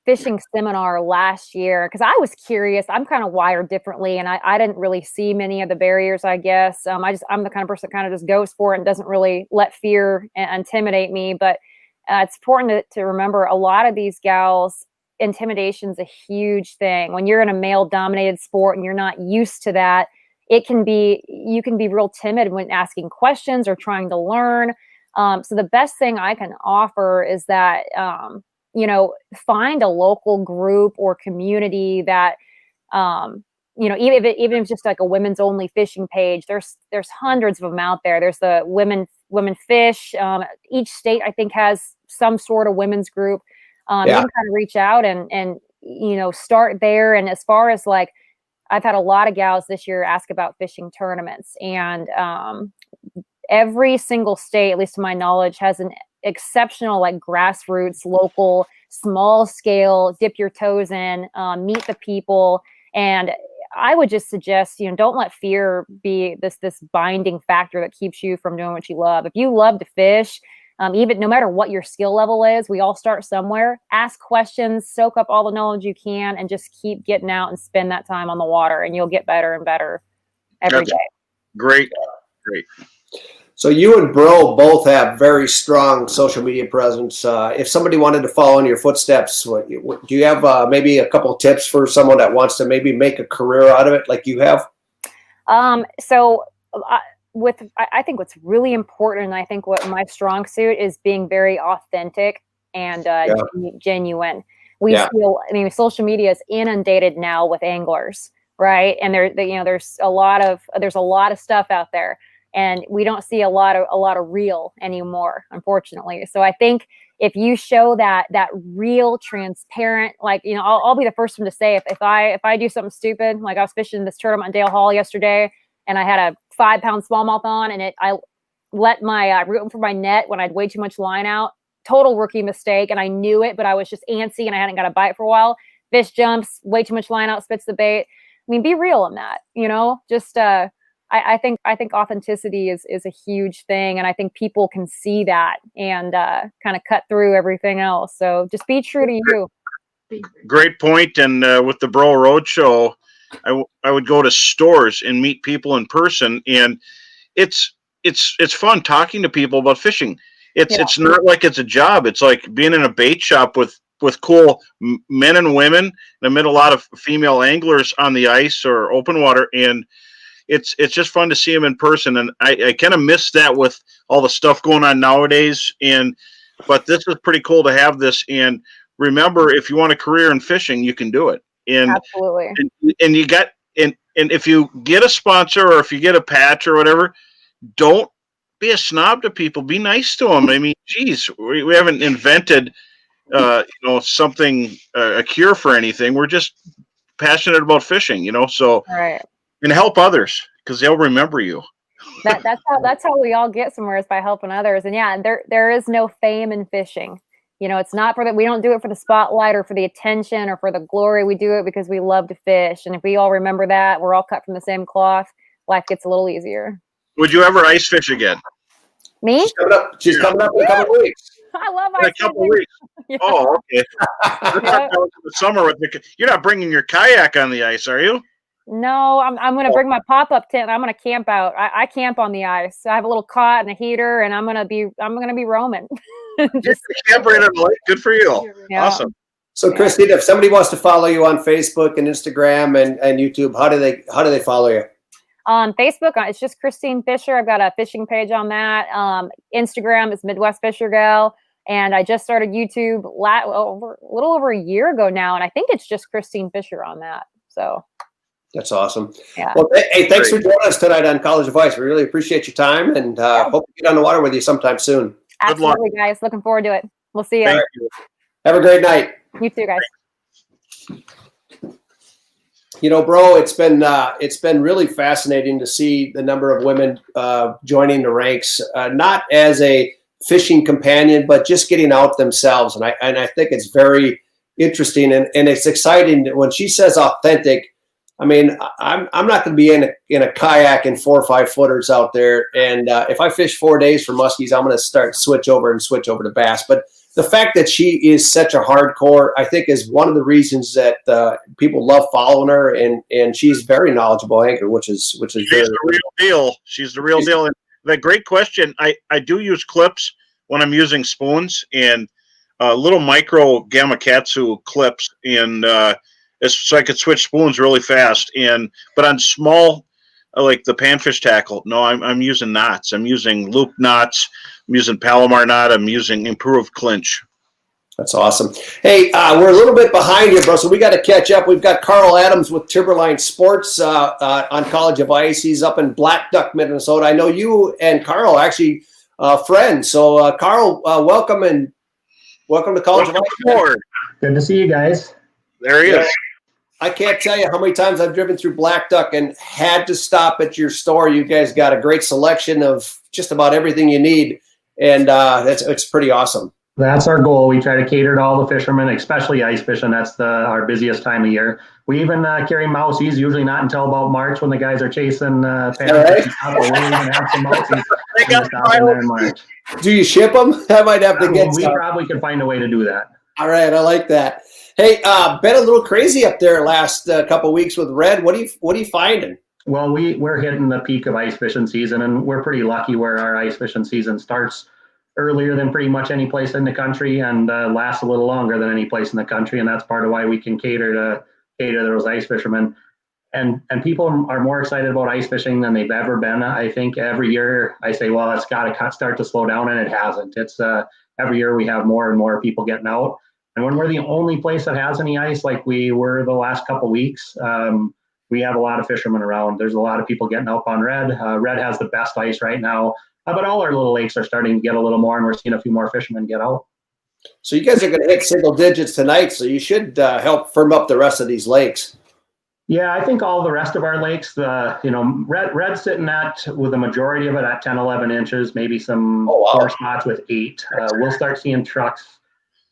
fishing seminar last year, because I was curious. I'm kind of wired differently, and I didn't really see many of the barriers, I guess. I'm the kind of person that kind of just goes for it and doesn't really let fear intimidate me. But it's important to remember, a lot of these gals, intimidation is a huge thing. When you're in a male-dominated sport and you're not used to that, you can be real timid when asking questions or trying to learn. So the best thing I can offer is that find a local group or community that, even if it's just like a women's only fishing page. There's hundreds of them out there. There's the women fish. Each state, I think, has some sort of women's group. You can kind of reach out and start there. And as far as like, I've had a lot of gals this year ask about fishing tournaments, and every single state, at least to my knowledge, has an exceptional like grassroots, local, small scale, dip your toes in, meet the people. And I would just suggest, don't let fear be this binding factor that keeps you from doing what you love. If you love to fish, even no matter what your skill level is, we all start somewhere. Ask questions, soak up all the knowledge you can, and just keep getting out and spend that time on the water, and you'll get better and better every day. Great. So you and Bro both have very strong social media presence. If somebody wanted to follow in your footsteps, do you have maybe a couple of tips for someone that wants to maybe make a career out of it like you have? I think what's really important, and I think what my strong suit is, being very authentic and genuine. Social media is inundated now with anglers, right? And there's a lot of stuff out there. And we don't see a lot of real anymore, unfortunately. So I think if you show that real, transparent, like, I'll be the first one to say, if I do something stupid, like I was fishing this tournament in Dale Hall yesterday, and I had a 5-pound smallmouth on, and I let my root for my net when I had way too much line out. Total rookie mistake, and I knew it, but I was just antsy and I hadn't got a bite for a while. Fish jumps, way too much line out, spits the bait. I mean, be real in that, just I think authenticity is a huge thing, and I think people can see that and kind of cut through everything else. So just be true to you. Great point. And with the Bro Roadshow, I would go to stores and meet people in person, and it's fun talking to people about fishing. It's not like it's a job. It's like being in a bait shop with cool men and women, and I met a lot of female anglers on the ice or open water, and it's just fun to see them in person. And I kind of miss that with all the stuff going on nowadays. But this is pretty cool to have this. And remember, if you want a career in fishing, you can do it. And absolutely. And you got, and if you get a sponsor or if you get a patch or whatever, don't be a snob to people. Be nice to them. I mean, geez, we haven't invented, something, a cure for anything. We're just passionate about fishing, so. Right. And help others, because they'll remember you. That's how we all get somewhere, is by helping others. And yeah, there is no fame in fishing. It's not for that. We don't do it for the spotlight or for the attention or for the glory. We do it because we love to fish. And if we all remember that, we're all cut from the same cloth, life gets a little easier. Would you ever ice fish again? Me? She's coming up in a couple of weeks. I love In ice a couple fishing. weeks. Yeah. Oh, okay. The summer with you're not bringing your kayak on the ice, are you? No, I'm going to bring my pop-up tent. And I'm going to camp out. I camp on the ice. I have a little cot and a heater, and I'm going to be roaming. Just camp right on the lake. Good for you. Yeah. Awesome. So, Christine, if somebody wants to follow you on Facebook and Instagram and YouTube, how do they follow you? On Facebook, it's just Christine Fisher. I've got a fishing page on that. Instagram is Midwest Fisher Gal. And I just started YouTube a little over a year ago now. And I think it's just Christine Fisher on that. So that's awesome. Yeah. Well, hey, thanks for joining us tonight on College of Ice. We really appreciate your time, and hope to get on the water with you sometime soon. Absolutely, guys. Looking forward to it. We'll see you. Thank you. Have a great night. You too, guys. Bro, it's been really fascinating to see the number of women joining the ranks, not as a fishing companion, but just getting out themselves. And I think it's very interesting, and it's exciting when she says authentic. I mean, I'm not going to be in a kayak in 4 or 5 footers out there. And if I fish 4 days for muskies, I'm going to switch over to bass. But the fact that she is such a hardcore, I think, is one of the reasons that people love following her. And she's very knowledgeable anchor, which is she's the real deal. She's the real deal. And the great question. I do use clips when I'm using spoons and little micro Gamakatsu clips and. So I could switch spoons really fast, but on small, like the panfish tackle, no, I'm using knots. I'm using loop knots. I'm using Palomar knot. I'm using improved clinch. That's awesome. Hey, we're a little bit behind here, bro, so we got to catch up. We've got Carl Adams with Timberline Sports on College of Ice. He's up in Black Duck, Minnesota. I know you and Carl are actually friends. So, Carl, welcome to College of Ice. Good to see you guys. There he is. I can't tell you how many times I've driven through Black Duck and had to stop at your store. You guys got a great selection of just about everything you need, and it's pretty awesome. That's our goal. We try to cater to all the fishermen, especially ice fishing. That's our busiest time of year. We even carry mousies, usually not until about March when the guys are chasing panfish. We'll even have some mousies. In March. Do you ship them? I might have to get some. We some. probably could find a way to do that. All right, I like that. Hey, been a little crazy up there last couple of weeks with Red. What are you finding? Well, we're hitting the peak of ice fishing season, and we're pretty lucky where our ice fishing season starts earlier than pretty much any place in the country and lasts a little longer than any place in the country, and that's part of why we can cater to those ice fishermen. And people are more excited about ice fishing than they've ever been. I think every year I say, well, it's got to start to slow down, and it hasn't. It's every year we have more and more people getting out. And when we're the only place that has any ice, like we were the last couple of weeks, we have a lot of fishermen around. There's a lot of people getting up on Red. Red has the best ice right now, but all our little lakes are starting to get a little more, and we're seeing a few more fishermen get out. So you guys are going to hit single digits tonight, so you should help firm up the rest of these lakes. Yeah, I think all the rest of our lakes, Red's sitting with the majority of it at 10, 11 inches, maybe some poor spots with 8. We'll start seeing trucks.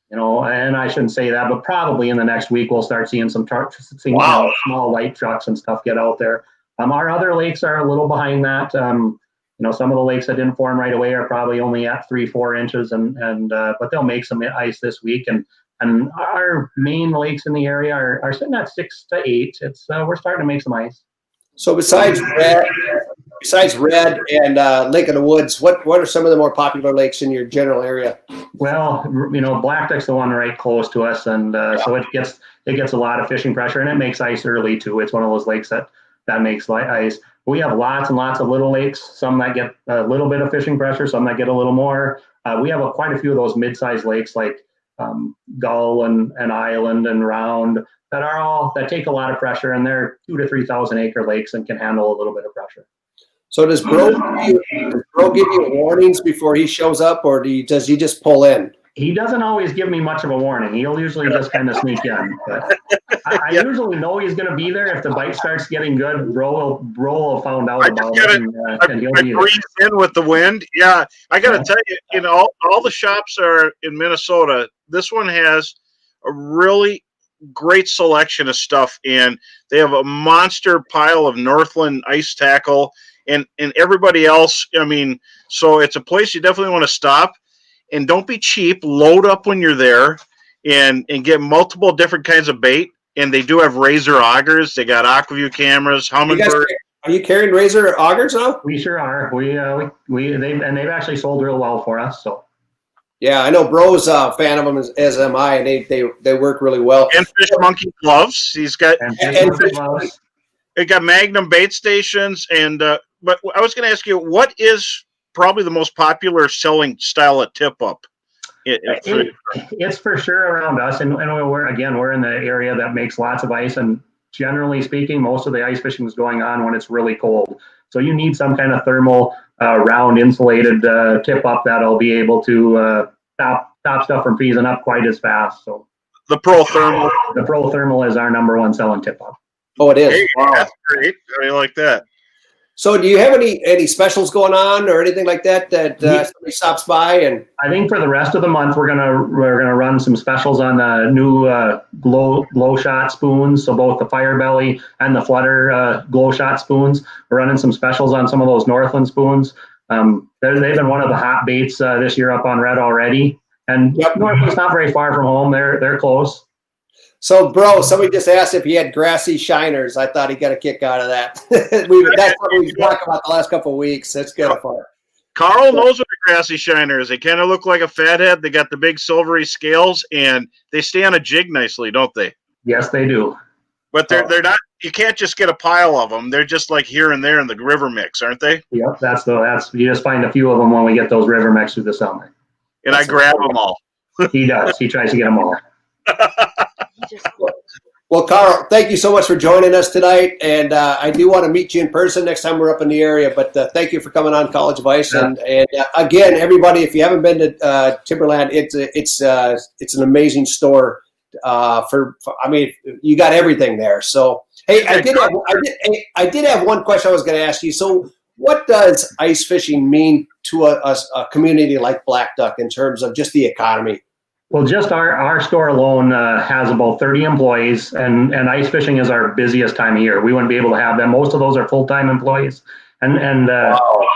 And I shouldn't say that, but probably in the next week we'll start seeing some trucks, small light trucks and stuff get out there. Our other lakes are a little behind that. Some of the lakes that didn't form right away are probably only at 3-4 inches, but they'll make some ice this week. And our main lakes in the area are sitting at 6 to 8. We're starting to make some ice. So besides Red and Lake of the Woods, what are some of the more popular lakes in your general area? Well, Black Duck's the one right close to us, and so it gets a lot of fishing pressure, and it makes ice early too. It's one of those lakes that makes ice. We have lots and lots of little lakes, some that get a little bit of fishing pressure, some that get a little more. We have quite a few of those mid-sized lakes like Gull and Island and Round that take a lot of pressure, and they're 2,000 to 3,000 acre lakes and can handle a little bit of pressure. So does Bro give you warnings before he shows up, or does he just pull in? He doesn't always give me much of a warning. He'll usually just kind of sneak in. But I usually know he's going to be there. If the bite starts getting good, Bro will found out about it, and he'll be there. Breeze in with the wind. Yeah, I got to tell you, all the shops are in Minnesota. This one has a really great selection of stuff, and they have a monster pile of Northland ice tackle, and everybody else. I mean, so it's a place you definitely want to stop. And don't be cheap. Load up when you're there, and get multiple different kinds of bait. And they do have Razor augers. They got AquaView cameras, Humminbird. Are you carrying Razor augers now? We sure are. They've actually sold real well for us. So yeah, I know Bro's a fan of them as am I, and they work really well. And Fish Monkey gloves. He's got gloves. They got Magnum bait stations, and but I was going to ask you, what is probably the most popular selling style of tip up? It's for sure around us, and we're in the area that makes lots of ice, and generally speaking, most of the ice fishing is going on when it's really cold. So you need some kind of thermal, round insulated tip up that'll be able to stop stuff from freezing up quite as fast. So the Pro Thermal. The Pro Thermal is our number one selling tip up. Oh, it is. Hey, wow. That's great. I like that. So do you have any specials going on or anything like that somebody stops by? And I think for the rest of the month we're gonna run some specials on the new glow shot spoons. So both the Fire Belly and the Flutter glow shot spoons. We're running some specials on some of those Northland spoons. They've been one of the hot baits this year up on Red already. And Northland's not very far from home. They're close. So, Bro, somebody just asked if he had grassy shiners. I thought he got a kick out of that. That's what we've talked about the last couple of weeks. That's kind of fun. Carl knows what a grassy shiner is. They kind of look like a fathead. They got the big silvery scales, and they stay on a jig nicely, don't they? Yes, they do. But they're not. You can't just get a pile of them. They're just like here and there in the river mix, aren't they? Yep, you just find a few of them when we get those river mix through the summer. And I grab them all. He does. He tries to get them all. Well, Carl, thank you so much for joining us tonight, and I do want to meet you in person next time we're up in the area. But thank you for coming on College of Ice, and again, everybody, if you haven't been to Timberland, it's an amazing store. I mean, you got everything there. So, hey, I did have one question I was going to ask you. So, what does ice fishing mean to a community like Black Duck in terms of just the economy? Well, just our store alone has about 30 employees, and ice fishing is our busiest time of year. We wouldn't be able to have them. Most of those are full-time employees. And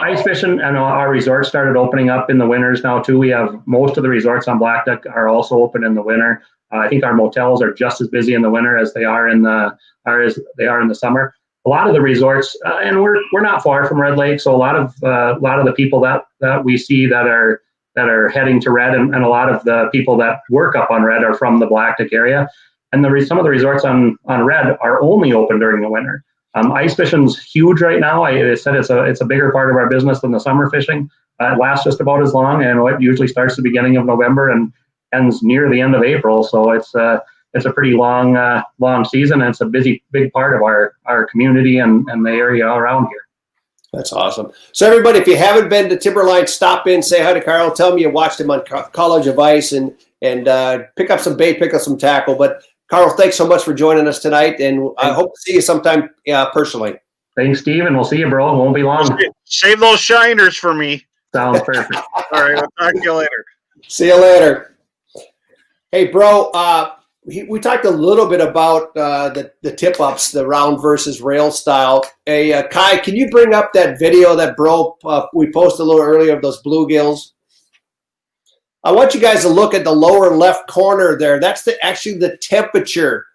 ice fishing and our resorts started opening up in the winters now too. We have most of the resorts on Black Duck are also open in the winter. I think our motels are just as busy in the winter as they are in the summer. A lot of the resorts, and we're not far from Red Lake, so a lot of the people that we see that are heading to Red, and a lot of the people that work up on Red are from the Black Duck area. And some of the resorts on Red are only open during the winter. Ice fishing's huge right now. I said it's a bigger part of our business than the summer fishing. It lasts just about as long, and it usually starts the beginning of November and ends near the end of April. So it's a pretty long season, and it's a big part of our community and the area around here. That's awesome. So everybody, if you haven't been to Timberline, stop in, say hi to Carl, tell him you watched him on College of Ice, and pick up some bait, pick up some tackle. But Carl, thanks so much for joining us tonight, and I hope to see you sometime personally. Thanks, Steve, and we'll see you, bro. It won't be long. Save those shiners for me. Sounds perfect. All right, we'll talk to you later. See you later. Hey, bro, we talked a little bit about the tip-ups, the round versus rail style. Hey, Kai, can you bring up that video that Bro we posted a little earlier of those bluegills? I want you guys to look at the lower left corner there. That's actually the temperature.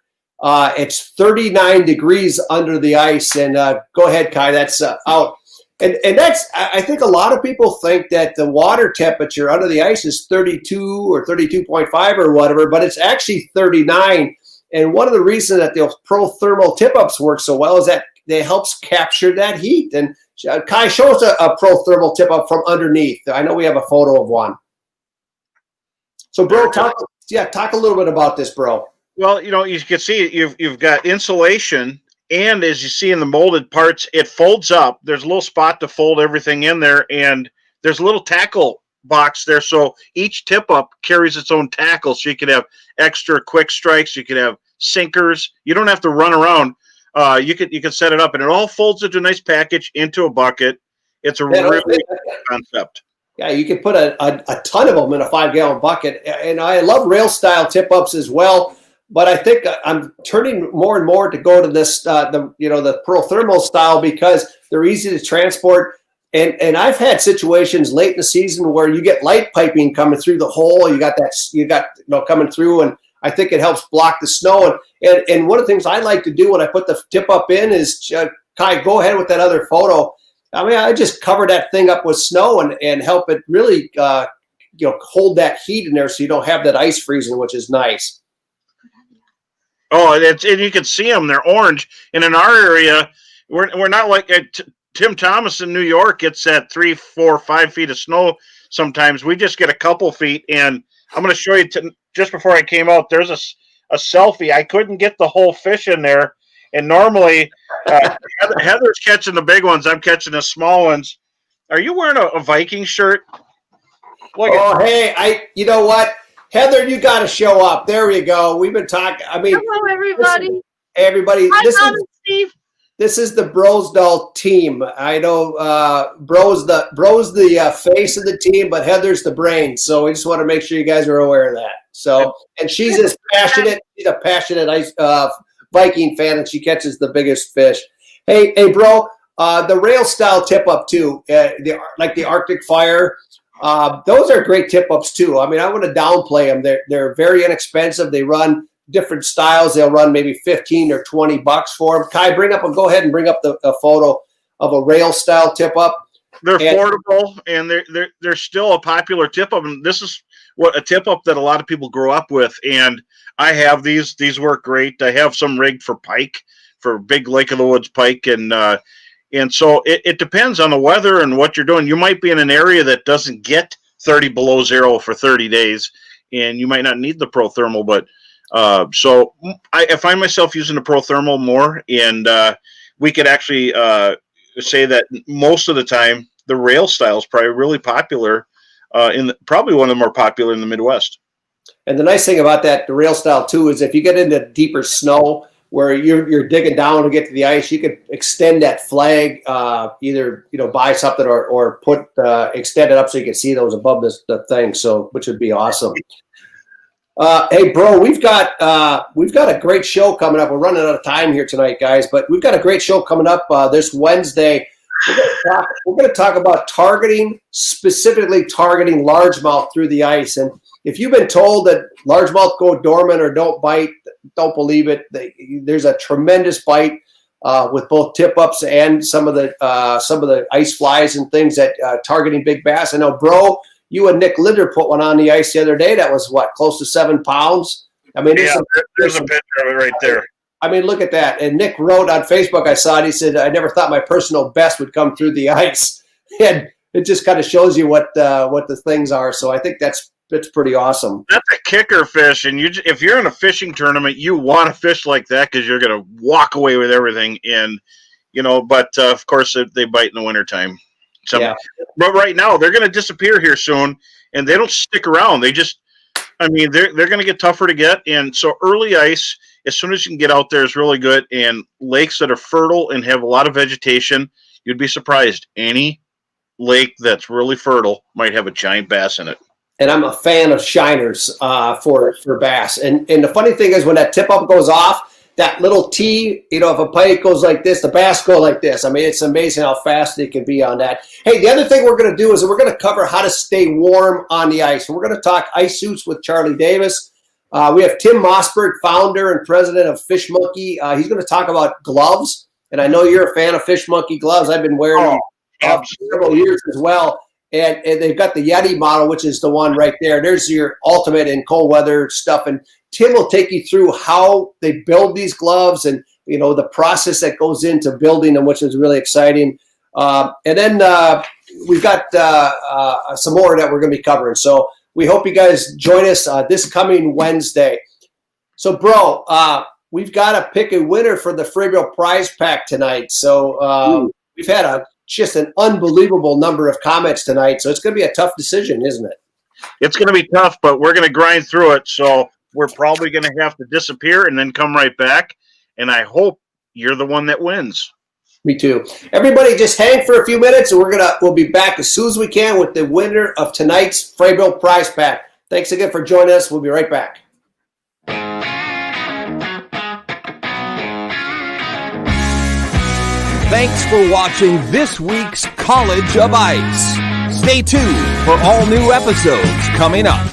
It's 39 degrees under the ice. And go ahead, Kai, that's out. And that's, I think a lot of people think that the water temperature under the ice is 32 or 32.5 or whatever, but it's actually 39. And one of the reasons that the Pro Thermal tip-ups work so well is that it helps capture that heat. And Kai, show us a Pro Thermal tip-up from underneath. I know we have a photo of one. So, bro, talk a little bit about this, bro. Well, you can see you've got insulation. And as you see in the molded parts, it folds up. There's a little spot to fold everything in there, and there's a little tackle box there. So each tip up carries its own tackle. So you could have extra quick strikes. You could have sinkers. You don't have to run around. You can set it up, and it all folds into a nice package into a bucket. It's a really good concept. Yeah, you can put a ton of them in a 5-gallon bucket. And I love rail style tip ups as well. But I think I'm turning more and more to go to this, the Pro Thermal style, because they're easy to transport. And I've had situations late in the season where you get light piping coming through the hole. You got coming through, and I think it helps block the snow. And one of the things I like to do when I put the tip up in is, Kai, go ahead with that other photo. I mean, I just cover that thing up with snow and help it really, hold that heat in there so you don't have that ice freezing, which is nice. Oh, and you can see them. They're orange. And in our area, we're not like Tim Thomas in New York gets at 3, 4, 5 feet of snow sometimes. We just get a couple feet. And I'm going to show you just before I came out, there's a selfie. I couldn't get the whole fish in there. And normally, Heather's catching the big ones. I'm catching the small ones. Are you wearing a Viking shirt? Hey, you know what? Heather, you got to show up. There you go. We've been talking. I mean, hello, everybody. Everybody. Hi, Tom and Steve. This is the Brosdahl team. I know Bro's the face of the team, but Heather's the brain. So we just want to make sure you guys are aware of that. So, and she's as passionate. She's a passionate Viking fan, and she catches the biggest fish. Hey, bro, the rail style tip up too, like the Arctic Fire. Those are great tip ups too. I mean, I want to downplay them. They're very inexpensive. They run different styles. They'll run maybe $15 or $20 for them. Kai, go ahead and bring up a photo of a rail style tip up. They're affordable, and they're still a popular tip up. And this is what a tip up that a lot of people grow up with. And I have these. These work great. I have some rigged for pike, for big Lake of the Woods pike, and so it depends on the weather and what you're doing. You might be in an area that doesn't get 30 below zero for 30 days, and you might not need the Pro Thermal. But so I find myself using the Pro Thermal more, and we could actually say that most of the time the rail style is probably really popular, probably one of the more popular in the Midwest. And the nice thing about that, the rail style too, is if you get into deeper snow where you're digging down to get to the ice, you could extend that flag, either buy something or extend it up so you can see those above the thing. So, which would be awesome. Hey, bro, we've got a great show coming up. We're running out of time here tonight, guys, but we've got a great show coming up this Wednesday. We're going to talk about specifically targeting largemouth through the ice. And if you've been told that largemouth go dormant or don't bite, don't believe it. There's a tremendous bite with both tip ups and some of the ice flies and things that targeting big bass. I know, bro, you and Nick Linder put one on the ice the other day. That was close to 7 pounds. I mean, yeah, there's a picture of it right there. I mean, look at that. And Nick wrote on Facebook, I saw it. He said, "I never thought my personal best would come through the ice." And it just kind of shows you what the things are. So I think that's pretty awesome. That's a kicker fish, and if you're in a fishing tournament, you want to fish like that because you're going to walk away with everything. And but of course they bite in the wintertime. So, yeah. But right now they're going to disappear here soon, and they don't stick around. They're going to get tougher to get, and so early ice, as soon as you can get out there, is really good. And lakes that are fertile and have a lot of vegetation, you'd be surprised. Any lake that's really fertile might have a giant bass in it. And I'm a fan of shiners for bass. And the funny thing is when that tip up goes off, that little T, if a pike goes like this, the bass go like this. I mean, it's amazing how fast they can be on that. Hey, the other thing we're going to do is we're going to cover how to stay warm on the ice. We're going to talk ice suits with Charlie Davis. We have Tim Mossberg, founder and president of Fish Monkey. He's going to talk about gloves. And I know you're a fan of Fish Monkey gloves. I've been wearing them for several years as well. And they've got the Yeti model, which is the one right there. There's your ultimate in cold weather stuff. And Tim will take you through how they build these gloves and, the process that goes into building them, which is really exciting. And then we've got some more that we're going to be covering. So we hope you guys join us this coming Wednesday. So, bro, we've got to pick a winner for the Frabel Prize Pack tonight. So we've had just an unbelievable number of comments tonight. So it's going to be a tough decision, isn't it? It's going to be tough, but we're going to grind through it. So we're probably going to have to disappear and then come right back. And I hope you're the one that wins. Me too. Everybody just hang for a few minutes and we'll be back as soon as we can with the winner of tonight's Frabill prize pack. Thanks again for joining us. We'll be right back. Thanks for watching this week's College of Ice. Stay tuned for all new episodes coming up.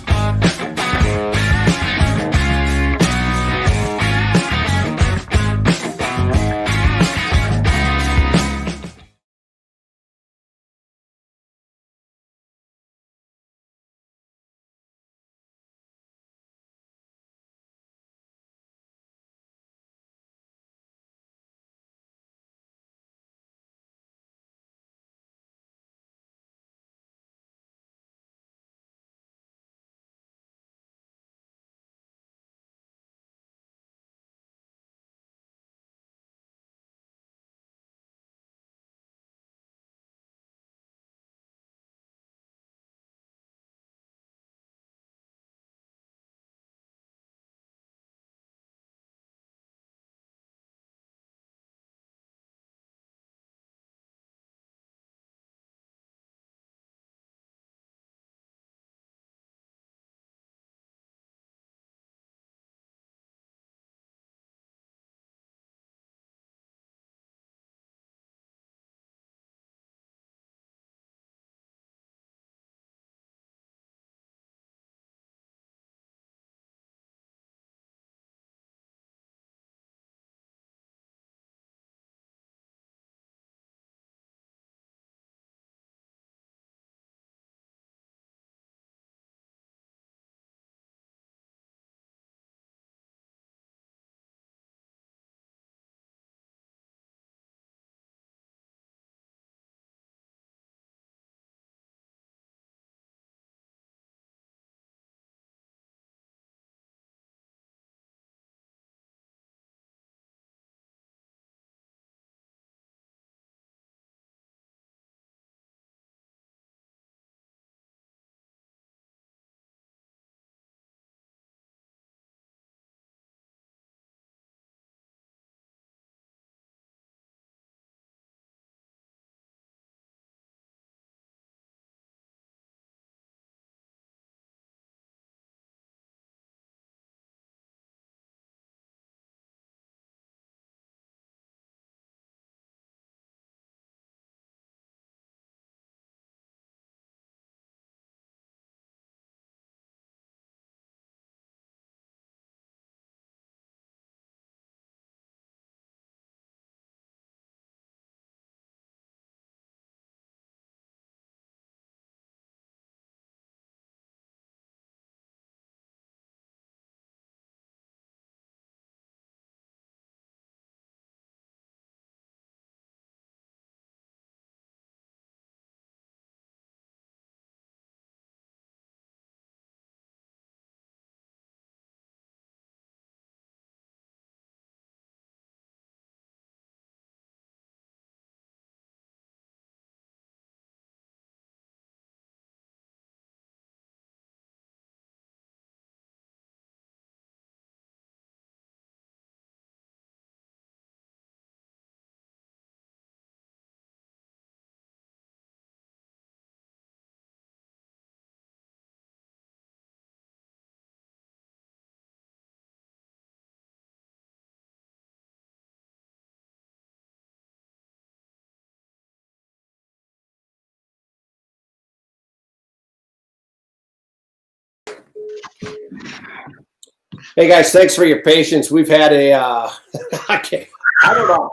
Hey guys, thanks for your patience. We've had a I don't know,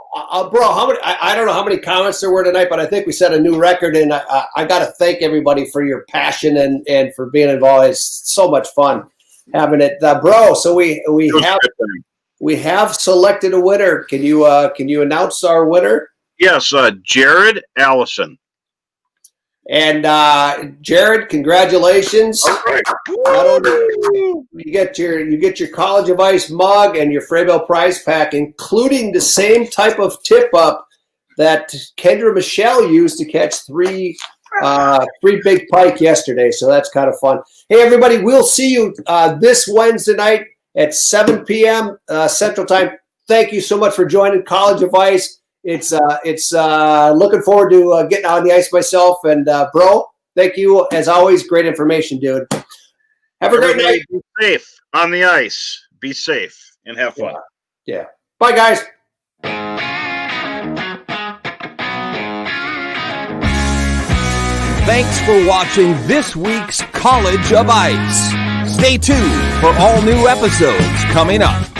bro. I don't know how many comments there were tonight, but I think we set a new record. And I got to thank everybody for your passion and for being involved. It's so much fun having it, bro. So we have selected a winner. Can you announce our winner? Yes, Jared Allison. And Jared, congratulations! All right. Not only you get your College of Ice mug and your Frabill prize pack, including the same type of tip up that Kendra Michelle used to catch three big pike yesterday. So that's kind of fun. Hey, everybody, we'll see you this Wednesday night at 7 p.m. Central Time. Thank you so much for joining College of Ice. It's looking forward to getting on the ice myself. And bro, thank you as always. Great information, dude. Have a great night. Be safe on the ice. Be safe and have fun. Yeah. Bye, guys. Thanks for watching this week's College of Ice. Stay tuned for all new episodes coming up.